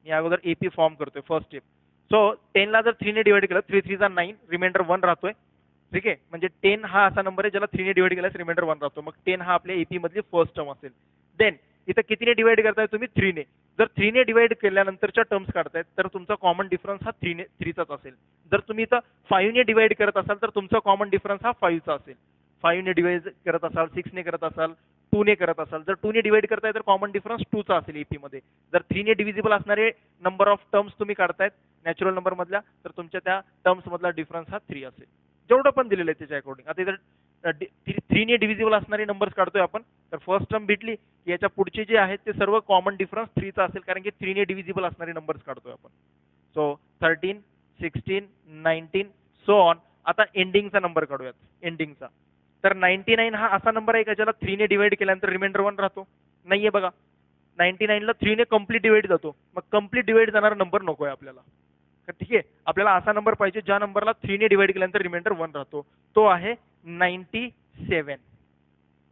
मी अगोदर एपी फॉर्म करतोय फर्स्ट स्टेप. सो 10 ला जर 3 ने डिवाइड केलं, 3 3 9, रिमाइंडर 1 राहतोय. ठीक आहे, म्हणजे 10 हा असा नंबर आहे ज्याला 3 ने डिवाइड केल्यास रिमाइंडर 1 राहतो. मग 10 हा आपल्या एपी मधली फर्स्ट टर्म असेल. देन इथं कितीने डिवाइड करताय तुम्ही? 3 ने. जर 3 ने डिवाइड केल्यानंतरच्या टर्म्स काढतायत तर तुमचा कॉमन डिफरन्स हा 3 चाच असेल. जर तुम्ही इथं 5 ने डिवाइड करत असाल तर तुमचा कॉमन डिफरन्स हा 5 चा असेल. 5 ने डिवाइड करत असाल, 6 ने करत असाल, 2 ने करत असाल, जर 2 ने डिवाइड करताय तर कॉमन डिफरन्स 2 चा असेल एपी मध्ये. जर 3 ने डिव्हिजिबल असणारे नंबर ऑफ टर्म्स तुम्ही काढतायत नॅचरल नंबर मधल्या तर तुमच्या त्या टर्म्स मधला डिफरन्स हा 3 असेल. जेवढं पण दिलेलं आहे त्याच्या अकॉर्डिंग. आता जर 3 ने डिव्हिजिबल असणारे नंबर्स काढतोय आपण, तर फर्स्ट टर्म भेटली की याच्या पुढचे जे आहेत ते सर्व कॉमन डिफरन्स 3 चा असेल, कारण की 3 ने डिव्हिजिबल असणारे नंबर्स काढतोय आपण. So 13, 16, 19 so on. आता एंडिंगचा नंबर काढूयात, एंडिंगचा. तर 99 हा असा नंबर आहे का ज्याला 3 ने डिवाइड केल्यानंतर रिमाइंडर 1 राहतो? नाहीये बघा. 99 ला 3 ने कम्प्लीट डिवाइड जातो. मग कम्प्लीट डिवाइड जाणारा नंबर नकोय आपल्याला. ठीक आहे, आपल्याला असा नंबर पाहिजे ज्या नंबरला 3 ने डिवाइड केल्यानंतर रिमाइंडर 1 राहतो. तो आहे 97.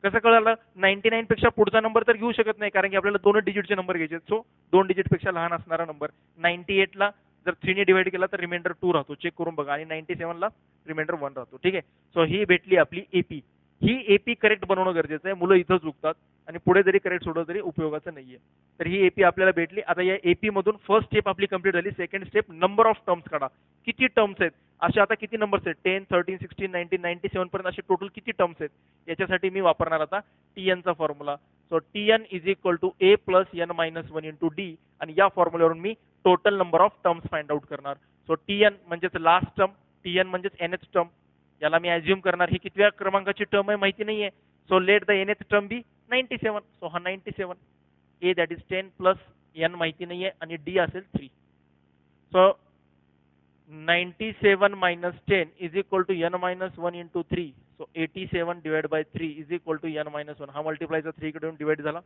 कसं कळलं? 99 पेक्षा पुढचा नंबर तर घेऊ शकत नाही, कारण की आपल्याला 2 डिजिटचे नंबर घ्यायचे. सो 2 डिजिट पेक्षा लहान असणारा नंबर 98 ला जर 3 ने डिवाइड केला तर रिमाइंडर 2 राहतो, चेक करून बघा. आणि 97 ला रिमाइंडर 1 राहतो. ठीक आहे, सो ही भेटली आपली एपी. ही एपी करेक्ट बनवणं गरजेचं आहे. मुलं इथं चुकतात आणि पुढे जरी करेक्ट सोडवलं तरी उपयोगाचं नाहीये. तर ही एपी आपल्याला भेटली. आता या एपी मधून फर्स्ट स्टेप आपली कंप्लीट झाली. Second step, number of terms काढा. किती टर्म्स आहेत असे, आता किती नंबर्स आहेत? 10, 13, 16, 19, 97 पर्यंत असे टोटल किती टर्म्स आहेत? याच्यासाठी मी वापरणार आता टीएन चा formula. So TN is equal to a plus n minus 1 into d. आणि या फॉर्म्युल्यावरून मी total number of terms find out करणार. सो टीएन म्हणजेच लास्ट टर्म, टीएन म्हणजेच एनएथ टर्म. याला मी अज्युम करणार ही कितव्या क्रमांकाची टर्म आहे माहिती नाहीये. So let the nth term be 97. So हा 97. A that is 10 plus n माहिती नाहीये आणि डी असेल 3. So 97 minus 10 is equal to n minus 1 into 3. So 87 divided by 3 is equal to n minus 1. हा मल्टिप्लायचा 3 कडे डिवाइड झाला.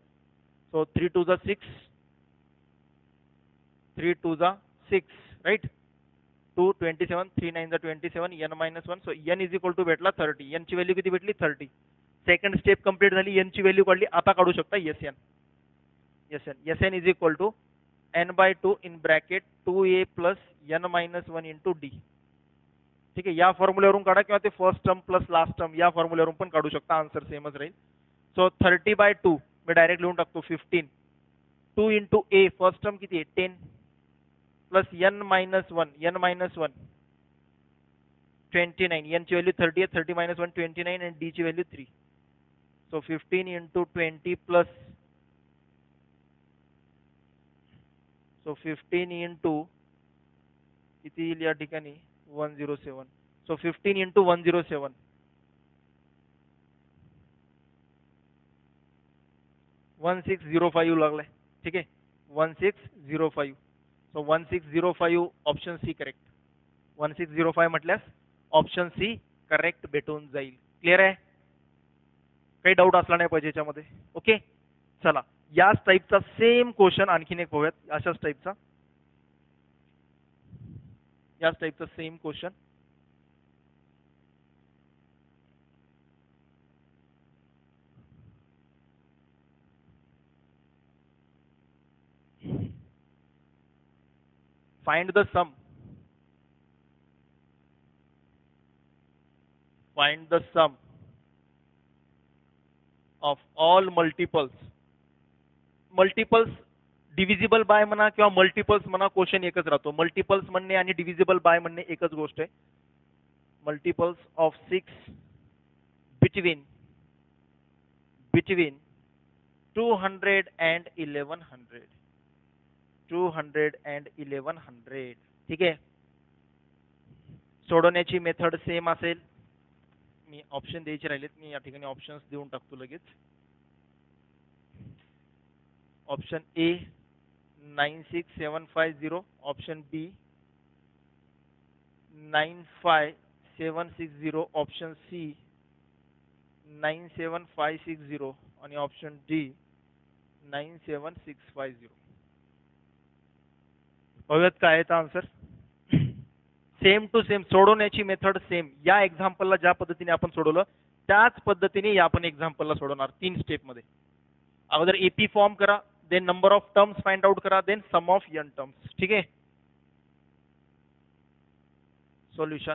So 3 2 6, 3 2 6, right? 2 27, 3 9 27, n minus 1. So n is equal to भेटला 30. n ची value किती भेटली? 30. सेकंड स्टेप कंप्लीट झाली, n ची value काढली. आता काढू शकता Sn is equal to n by 2 in bracket 2a plus n minus 1 into d. ठीक आहे, या फॉर्म्युल्यावरून काढा किंवा ते first term plus last term या फॉर्म्युल्यावरून पण काढू शकता. आन्सर सेमच राहील. सो 30 by 2 मी डायरेक्ट लिहून टाकतो 15. 2 इंटू ए फर्स्ट टर्म किती आहे? 10 plus n minus 1, n minus 1 29. n ची व्हॅल्यू 30 आहे. 30 minus 1 29 आणि d ची value 3. So 15 into 20 plus, so 15 into किती येईल या ठिकाणी? 107. सो 15 इंटू 107, 1605 लागलाय. ठीक आहे, 1605. So 1605 option C correct. 1605 म्हटल्यास ऑप्शन सी करेक्ट भेटून जाईल. क्लिअर आहे? काही डाऊट असला नाही पाहिजे याच्यामध्ये. ओके, चला याच टाईपचा सेम क्वेश्चन आणखीन एक पाहूयात. अशाच टाईपचा same question. Find the sum of all multiples multiples divisible by म्हणा किंवा मल्टिपल्स म्हणा, क्वेश्चन एकच राहतो. मल्टिपल्स म्हणणे आणि डिव्हिजिबल बाय म्हणणे एकच गोष्ट आहे. Multiples of 6 between 200 and 1100. 200 and 1100. ठीक आहे. सोडवण्याची मेथड सेम असेल. मी ऑप्शन द्यायचे राहिलेत, मी या ठिकाणी ऑप्शन्स देऊन टाकतो लगेच. Option A 96750, option B 95760, option C 97560 आणि ऑप्शन डी 97650. बघूयात काय आहे आन्सर. सेम टू सेम सोडवण्याची मेथड सेम. या एक्झाम्पलला ज्या पद्धतीने आपण सोडवलं त्याच पद्धतीने या आपण एक्झाम्पलला सोडवणार 3 स्टेप मध्ये. अगोदर एपी फॉर्म करा, then number of terms find out करा, then sum of n terms. ठीक आहे. सोल्युशन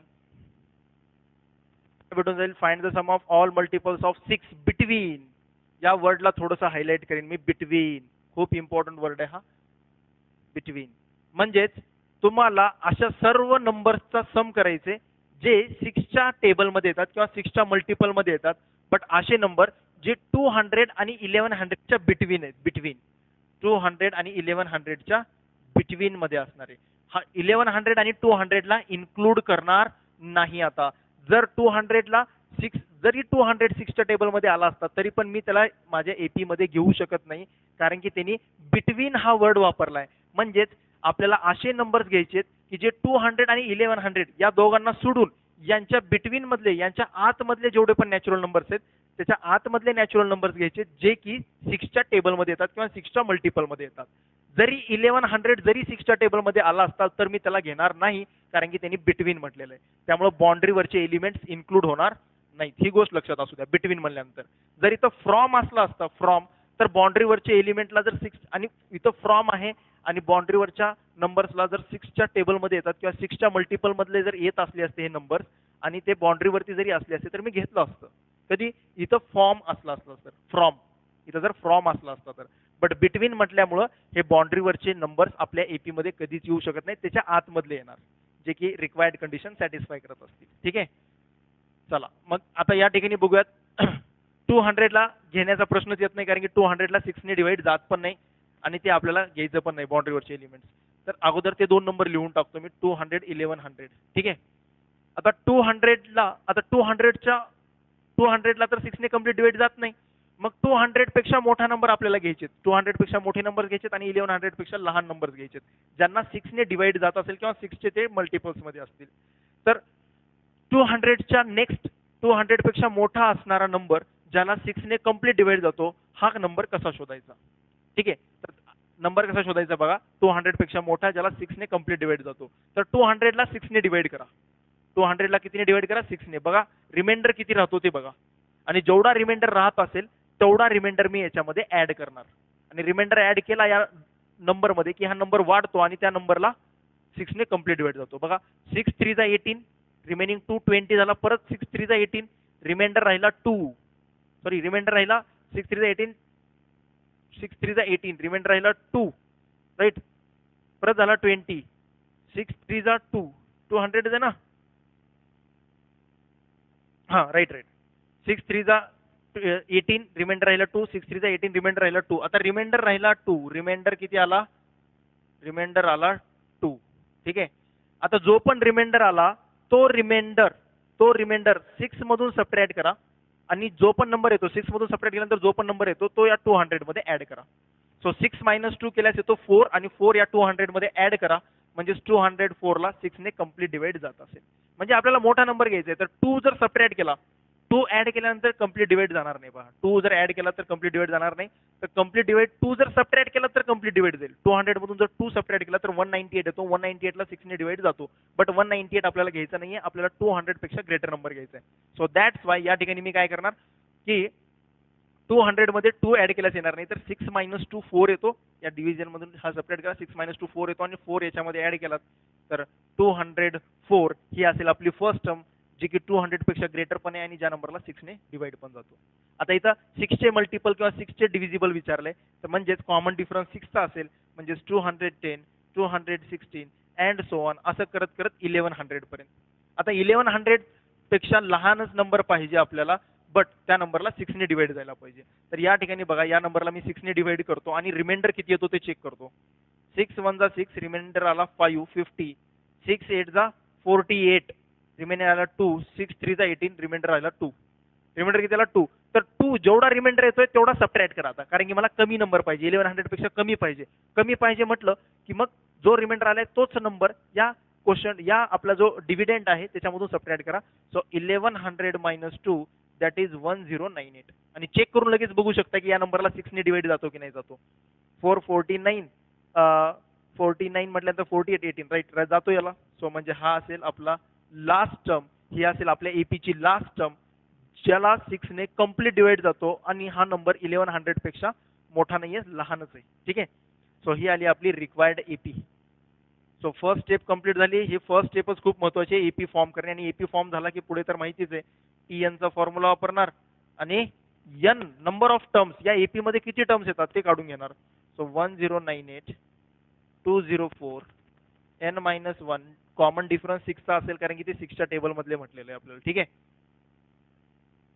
भेटून जाईल. Find the sum of all multiples of 6 between. या वर्डला थोडंसं हायलाइट करेन मी. बिटवीन खूप इम्पॉर्टंट वर्ड आहे हा. बिटवीन म्हणजेच तुम्हाला अशा सर्व नंबर्सचा सम करायचे जे 6च्या टेबलमध्ये येतात किंवा 6च्या मल्टिपलमध्ये येतात, बट असे नंबर जे 200 आणि 1100च्या बिटवीन आहेत. बिटवीन 200 आणि 1100च्या बिटवीन मध्ये असणारे. हा 1100 आणि 200 ला इन्क्लूड करणार नाही. आता जर 200 ला 6 जरी 200 6च्या टेबलमध्ये आला असता तरी पण मी त्याला माझ्या एपी मध्ये घेऊ शकत नाही, कारण की त्यांनी बिटवीन हा वर्ड वापरलाय. म्हणजेच आपल्याला असे नंबर्स घ्यायचे की जे 200 आणि 1100 या दोघांना सोडून यांच्या बिटवीन मधले, यांच्या आतमधले जेवढे पण नॅचरल नंबर्स आहेत त्याच्या आतमधले नॅचरल नंबर्स घ्यायचे जे की 6च्या टेबलमध्ये येतात किंवा 6च्या मल्टिपलमध्ये येतात. जरी 1100 जरी 6च्या टेबलमध्ये आला असता तर मी त्याला घेणार नाही, कारण की त्यांनी बिटवीन म्हटलेलं आहे. त्यामुळे बाउंड्रीवरचे एलिमेंट्स इन्क्लूड होणार नाहीत. ही गोष्ट लक्षात असू द्या. बिटवीन म्हणल्यानंतर जर इथं फ्रॉम असला असता फ्रॉम, तर बाउंड्रीवरचे एलिमेंटला जर 6 आणि इथं फ्रॉम आहे आणि बाउंड्रीवरच्या नंबर्सला जर 6च्या टेबलमध्ये येतात किंवा 6च्या मल्टिपल मधले जर येत असले असते हे नंबर्स आणि ते बाउंड्रीवरती जरी असले असते तर मी घेतलं असतं. कधी इथं फॉर्म असला असता तर फ्रॉम, इथं जर फ्रॉम असला असता तर. बट बिटवीन म्हटल्यामुळं हे बाउंड्रीवरचे नंबर्स आपल्या एपी मध्ये कधीच येऊ शकत नाही, त्याच्या आतमधले येणार जे की रिक्वायर्ड कंडिशन सॅटिस्फाय करत असतील. ठीक आहे. चला मग आता या ठिकाणी बघूयात. 200 ला घेण्याचा प्रश्नच येत नाही, कारण की 200 ला 6 ने डिवाइड जात पण नाही आणि ते आपल्याला घ्यायचं पण नाही बाउंड्रीवरचे एलिमेंट्स. तर अगोदर ते 2 नंबर लिहून टाकतो मी. 200 1100. ठीक आहे. आता 200 ला, आता 200 ला तर 6 ने कंप्लीट डिवाइड जात नाही. मग 200 पेक्षा मोठा नंबर आपल्याला घ्यायचे. 200 पेक्षा मोठे नंबर घ्यायचे आणि 1100 पेक्षा लहान नंबर्स घ्यायचे ज्यांना 6 ने डिवाइड जात असेल किंवा 6चे ते मल्टिपल्स मध्ये असतील. तर 200च्या नेक्स्ट 200 पेक्षा मोठा असणारा नंबर ज्याला 6 ने कंप्लीट डिवाइड जातो, हा नंबर कसा शोधायचा. ठीक आहे. तर नंबर कसा शोधायचा बघा. 200 पेक्षा मोठा ज्याला 6 ने कंप्लीट डिवाइड जातो. तर 200 ला 6 ने डिवाइड करा. 200 ला कितीने डिवाइड करा. 6 ने. बघा रिमाइंडर किती राहतो ते बघा, आणि जेवढा रिमाइंडर राहत असेल तेवढा रिमाइंडर मी याच्यामध्ये ऍड करणार. आणि रिमाइंडर ऍड केला या नंबर मध्ये की हा नंबर वाढतो आणि त्या नंबरला 6 ने कंप्लीट डिवाइड जातो. बघा 6 3 जा 18, रिमेनिंग 2 20 झाला. परत 6 3 जा 18, रिमाइंडर राहिला 2, सॉरी रिमाइंडर राहिला 6 3 जा 18, 6 3 जा 18, रिमाइंडर राहिला 2, राईट. परत झाला 20, 6 3 जा 2, 200 आहे ना. हा राईट राईट. 6 3 जा 18, रिमाइंडर राहिला 2, 6 3 जा 18, रिमाइंडर राहिला 2. आता रिमाइंडर राहिला 2, रिमाइंडर किती आला. रिमाइंडर आला 2. ठीक आहे. आता जो पण रिमाइंडर आला तो रिमाइंडर 6 मधून सबट्रॅक्ट करा, आणि जो पण नंबर येतो 6 मधून सबट्रॅक्ट केल्यानंतर जो पण नंबर येतो तो या 200 मध्ये ऍड करा. सो 6 - 2 केल्यास येतो 4, आणि 4 या 200 मध्ये ऍड करा. म्हणजे 204 ला 6 ने कंप्लीट डिवाइड जात असेल. म्हणजे आपल्याला मोठा नंबर घ्यायचा आहे. तर 2 जर सबट्रॅक्ट केला, 2 ऍड केल्यानंतर कंप्लीट डिवाइड जाणार नाही. पहा 2 जर ऍड केला तर कंप्लीट डिवाइड जाणार नाही. तर कंप्लीट डिवाइड 2 जर सबट्रॅक्ट केला तर कंप्लीट डिवाइड जाईल. 200 मधून जर 2 सबट्रॅक्ट केला तर 198 येतो. 198 ला 6 ने डिवाइड जातो. बट 198 आपल्याला घ्यायचा नाहीये, आपल्याला 200 पेक्षा ग्रेटर नंबर घ्यायचा आहे. सो दॅट्स वाय या ठिकाणी मी काय करणार की 200 मध्ये 2 ऍड केलाच येणार नाही. तर 6 - 2 4 येतो. या डिव्हिजन मधून हा सबट्रॅक्ट करा. 6 - 2 4 येतो, आणि 4 याच्यामध्ये ऍड केला तर 204 ही असेल आपली फर्स्ट टर्म, जे की 200 पेक्षा ग्रेटर पण आहे आणि ज्या नंबरला 6 ने डिवाइड पण जातो. आता इथं 6 चे मल्टिपल किंवा 6 चे डिव्हिजिबल विचारलंय, तर म्हणजेच कॉमन डिफरन्स 6 चा असेल, म्हणजेच 210, 216 अँड सो ऑन असं करत करत 1100 पर्यंत. आता 1100 पेक्षा लहानच नंबर पाहिजे आपल्याला, बट त्या नंबरला 6 ने डिवाइड जायला पाहिजे. तर या ठिकाणी बघा, या नंबरला मी 6 ने डिवाइड करतो आणि रिमाइंडर किती येतो ते चेक करतो. 6 1 जा 6, रिमाइंडर आला 5, 50. 6 8 जा 48, रिमाइंडर आला 2. 6 3 जा 18, रिमाइंडर आला 2. रिमाइंडर किती आला 2. तर 2 जेवढा रिमाइंडर येतोय तेवढा सबट्रॅक्ट करा आता, कारण की मला कमी नंबर पाहिजे, 1100 पेक्षा कमी पाहिजे. कमी पाहिजे म्हटलं की मग जो रिमाइंडर आलाय तोच नंबर या क्वेश्चन या आपला जो डिव्हिडंड आहे त्याच्यामधून सबट्रॅक्ट करा. So 1100 minus 2 that is 1098. आणि चेक करून लगेच बघू शकता की या नंबरला 6 ने डिवाइड जातो की नाही जातो. 449 49 म्हटल्यानंतर 48 18 राईट जातो याला. सो म्हणजे हा असेल आपला लास्ट टर्म, ही असेल आपल्या एपी ची लास्ट टर्म ज्याला 6 ने कम्प्लीट डिवाइड जातो आणि हा नंबर 1100 पेक्षा मोठा नाहीये, लहानच आहे. ठीक आहे. सो ही आली आपली required AP. So first step complete झाली. ही फर्स्ट स्टेपच खूप महत्त्वाची आहे, एपी फॉर्म करणे. आणि एपी फॉर्म झाला की पुढे तर माहितीच आहे, टीएन चा फॉर्म्युला वापरणार आणि एन नंबर ऑफ टर्म्स, या एपी मध्ये किती टर्म्स येतात ते काढून घेणार. So 1098 204 n minus 1, common difference 6 चा असेल कारण की ते 6 च्या टेबल मधले म्हटलेले आहे आपल्याला. ठीक आहे.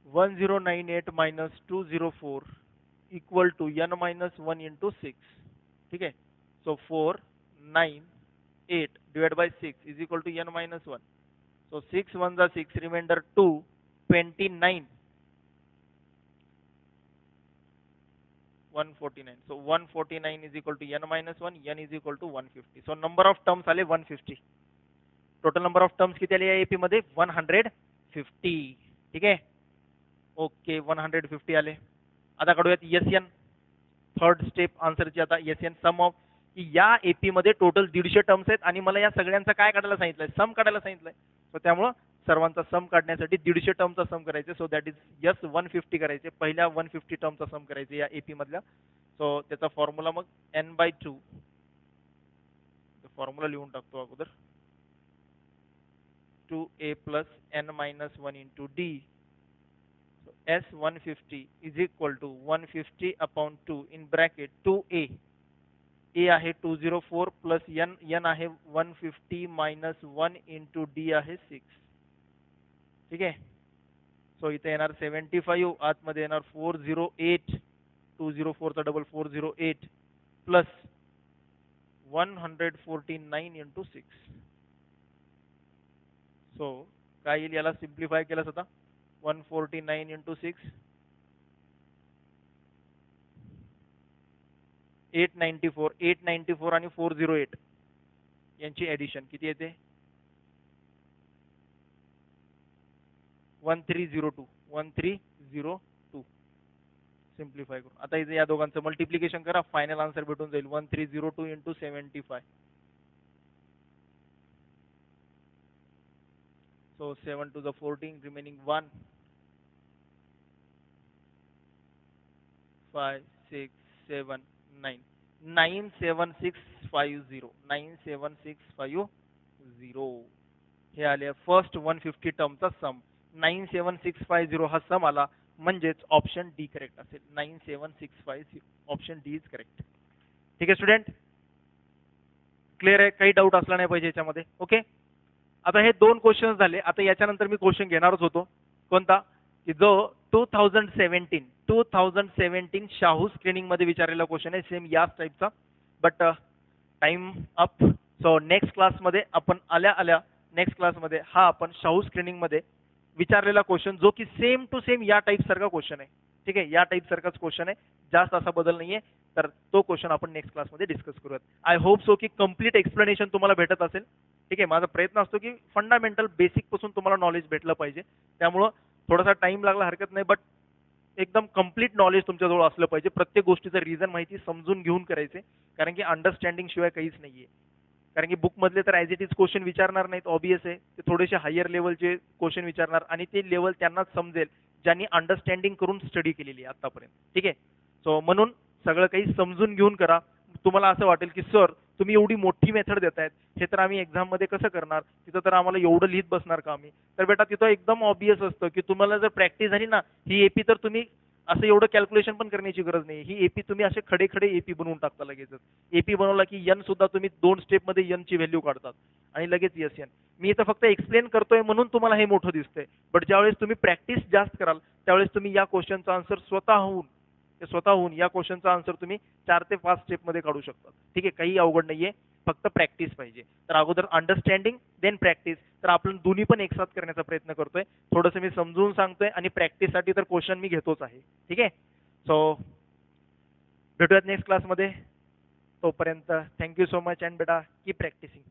1098 minus 204 equal to n minus 1 into 6. ठीक आहे. So 498 divide by 6 is equal to n minus 1. So 6 1 जा 6, remainder 2, 29 149. So 149 is equal to n minus 1, n is equal to 150. So number of terms आले 150. टोटल नंबर ऑफ टर्म्स किती आले या AP मध्ये 150. ठीक आहे. ओके 150 आले. आता काढूयात एसएन. थर्ड स्टेप आन्सरची आता एसएन सम ऑफ, की या एपी मध्ये टोटल 150 टर्म्स आहेत आणि मला या सगळ्यांचा काय काढायला सांगितलंय, सम काढायला सांगितलंय. सो त्यामुळे सर्वांचा सम काढण्यासाठी 150 टर्मचा सम करायचे. सो दॅट इज यस 150 करायचे. पहिल्या 150 टर्मचा सम करायचे या एपी मधल्या. सो त्याचा फॉर्म्युला मग n/2, फॉर्म्युला लिहून टाकतो अगोदर. 2a plus n minus 1 into d. So S150 is equal to 150 upon 2 in bracket 2a. a आहे 204 plus n आहे 150 minus 1 into d आहे 6. ठीक आहे. सो इथे येणार 75, आतमध्ये येणार 408, 204 चा डबल 408 प्लस 149 into 6. सो काय येईल, याला सिम्प्लिफाय केलं आता 149 into 6 894 आणि 408 यांची ऍडिशन किती येते 1302. सिम्प्लिफाय करून आता इथे या दोघांचं मल्टिप्लिकेशन करा, फायनल आन्सर भेटून जाईल 1302 into 75. So 7 to the 14, remaining 1, 5 6 7 9 97650 97650 हे आले फर्स्ट 150 टर्मचा सम. 97650 हा सम आला, म्हणजेच ऑप्शन डी करेक्ट असेल. 97650 ऑप्शन डी इज करेक्ट. ठीक आहे स्टुडंट, क्लिअर आहे, काही डाऊट असला नाही पाहिजे याच्यामध्ये. ओके. आता हे दोन क्वेश्चन झाले. आता याच्यानंतर मी क्वेश्चन घेणारच होतो, कोणता की जो 2017 शाहू स्क्रीनिंग मध्ये विचारलेला क्वेश्चन आहे, सेम याच टाईपचा. But time up. So next क्लासमध्ये आपण आल्या नेक्स्ट क्लासमध्ये हा आपण शाहू स्क्रीनिंग मध्ये विचारलेला क्वेश्चन, जो की सेम टू सेम या टाईप सारखा क्वेश्चन आहे. ठीक आहे, या टाईप सारखाच क्वेश्चन आहे, जास्त असा बदल नाहीये. तर तो क्वेश्चन आपण नेक्स्ट क्लासमध्ये डिस्कस करूयात. आय होप सो की कम्प्लीट एक्सप्लेनेशन तुम्हाला भेटत असेल. ठीक आहे, माझा प्रयत्न असतो की फंडामेंटल बेसिक पासून तुम्हाला नॉलेज भेटलं पाहिजे. त्यामुळं थोडासा टाइम लागला हरकत नाही, बट एकदम कम्प्लीट नॉलेज तुमच्याजवळ असलं पाहिजे. प्रत्येक गोष्टीचं रिझन माहिती समजून घेऊन करायचे, कारण की अंडरस्टँडिंग शिवाय काहीच नाहीये. कारण की बुक मधले तर ॲज इट इज क्वेश्चन विचारणार नाहीत, ऑब्वियस आहे. ते थोडेसे हायर लेवलचे क्वेश्चन विचारणार आणि ते लेवल त्यांनाच समजेल ज्यांनी अंडरस्टँडिंग करून स्टडी केलेली आहे आतापर्यंत. ठीक आहे. सो म्हणून सगळं काही समजून घेऊन करा. तुम्हाला असं वाटेल की सर तुम्ही एवढी मोठी मेथड देतायत, हे तर आम्ही एक्झाममध्ये कसं करणार, तिथं तर आम्हाला एवढं लिहित बसणार का आम्ही. तर बेटा तिथं एकदम ऑब्वियस असतं की तुम्हाला जर प्रॅक्टिस झाली ना, ही एपी तर तुम्ही असं एवढं कॅल्क्युलेशन पण करण्याची गरज नाही. ही एपी तुम्ही असे खडे खडे एपी बनवून टाकता लगेचच. एपी बनवला की एन सुद्धा तुम्ही 2 स्टेपमध्ये एन ची व्हॅल्यू काढतात आणि लगेच एस एन. मी इथं फक्त एक्सप्लेन करतोय म्हणून तुम्हाला हे मोठं दिसतंय, बट ज्यावेळेस तुम्ही प्रॅक्टिस जास्त कराल त्यावेळेस तुम्ही या क्वेश्चनचा आन्सर स्वतःहून या क्वेश्चनचा आन्सर तुम्ही 4 ते 5 स्टेपमध्ये काढू शकता. ठीक आहे, काही अवघड नाहीये, फक्त प्रॅक्टिस पाहिजे. तर अगोदर अंडरस्टँडिंग देन प्रॅक्टिस. तर आपण दोन्ही पण एकसाथ करण्याचा प्रयत्न करतोय. थोडंसं मी समजून सांगतोय आणि प्रॅक्टिससाठी तर क्वेश्चन मी घेतोच आहे. ठीक आहे, सो भेटूयात नेक्स्ट क्लासमध्ये. तोपर्यंत थँक्यू सो मच अँड बेटा कीप प्रॅक्टिसिंग.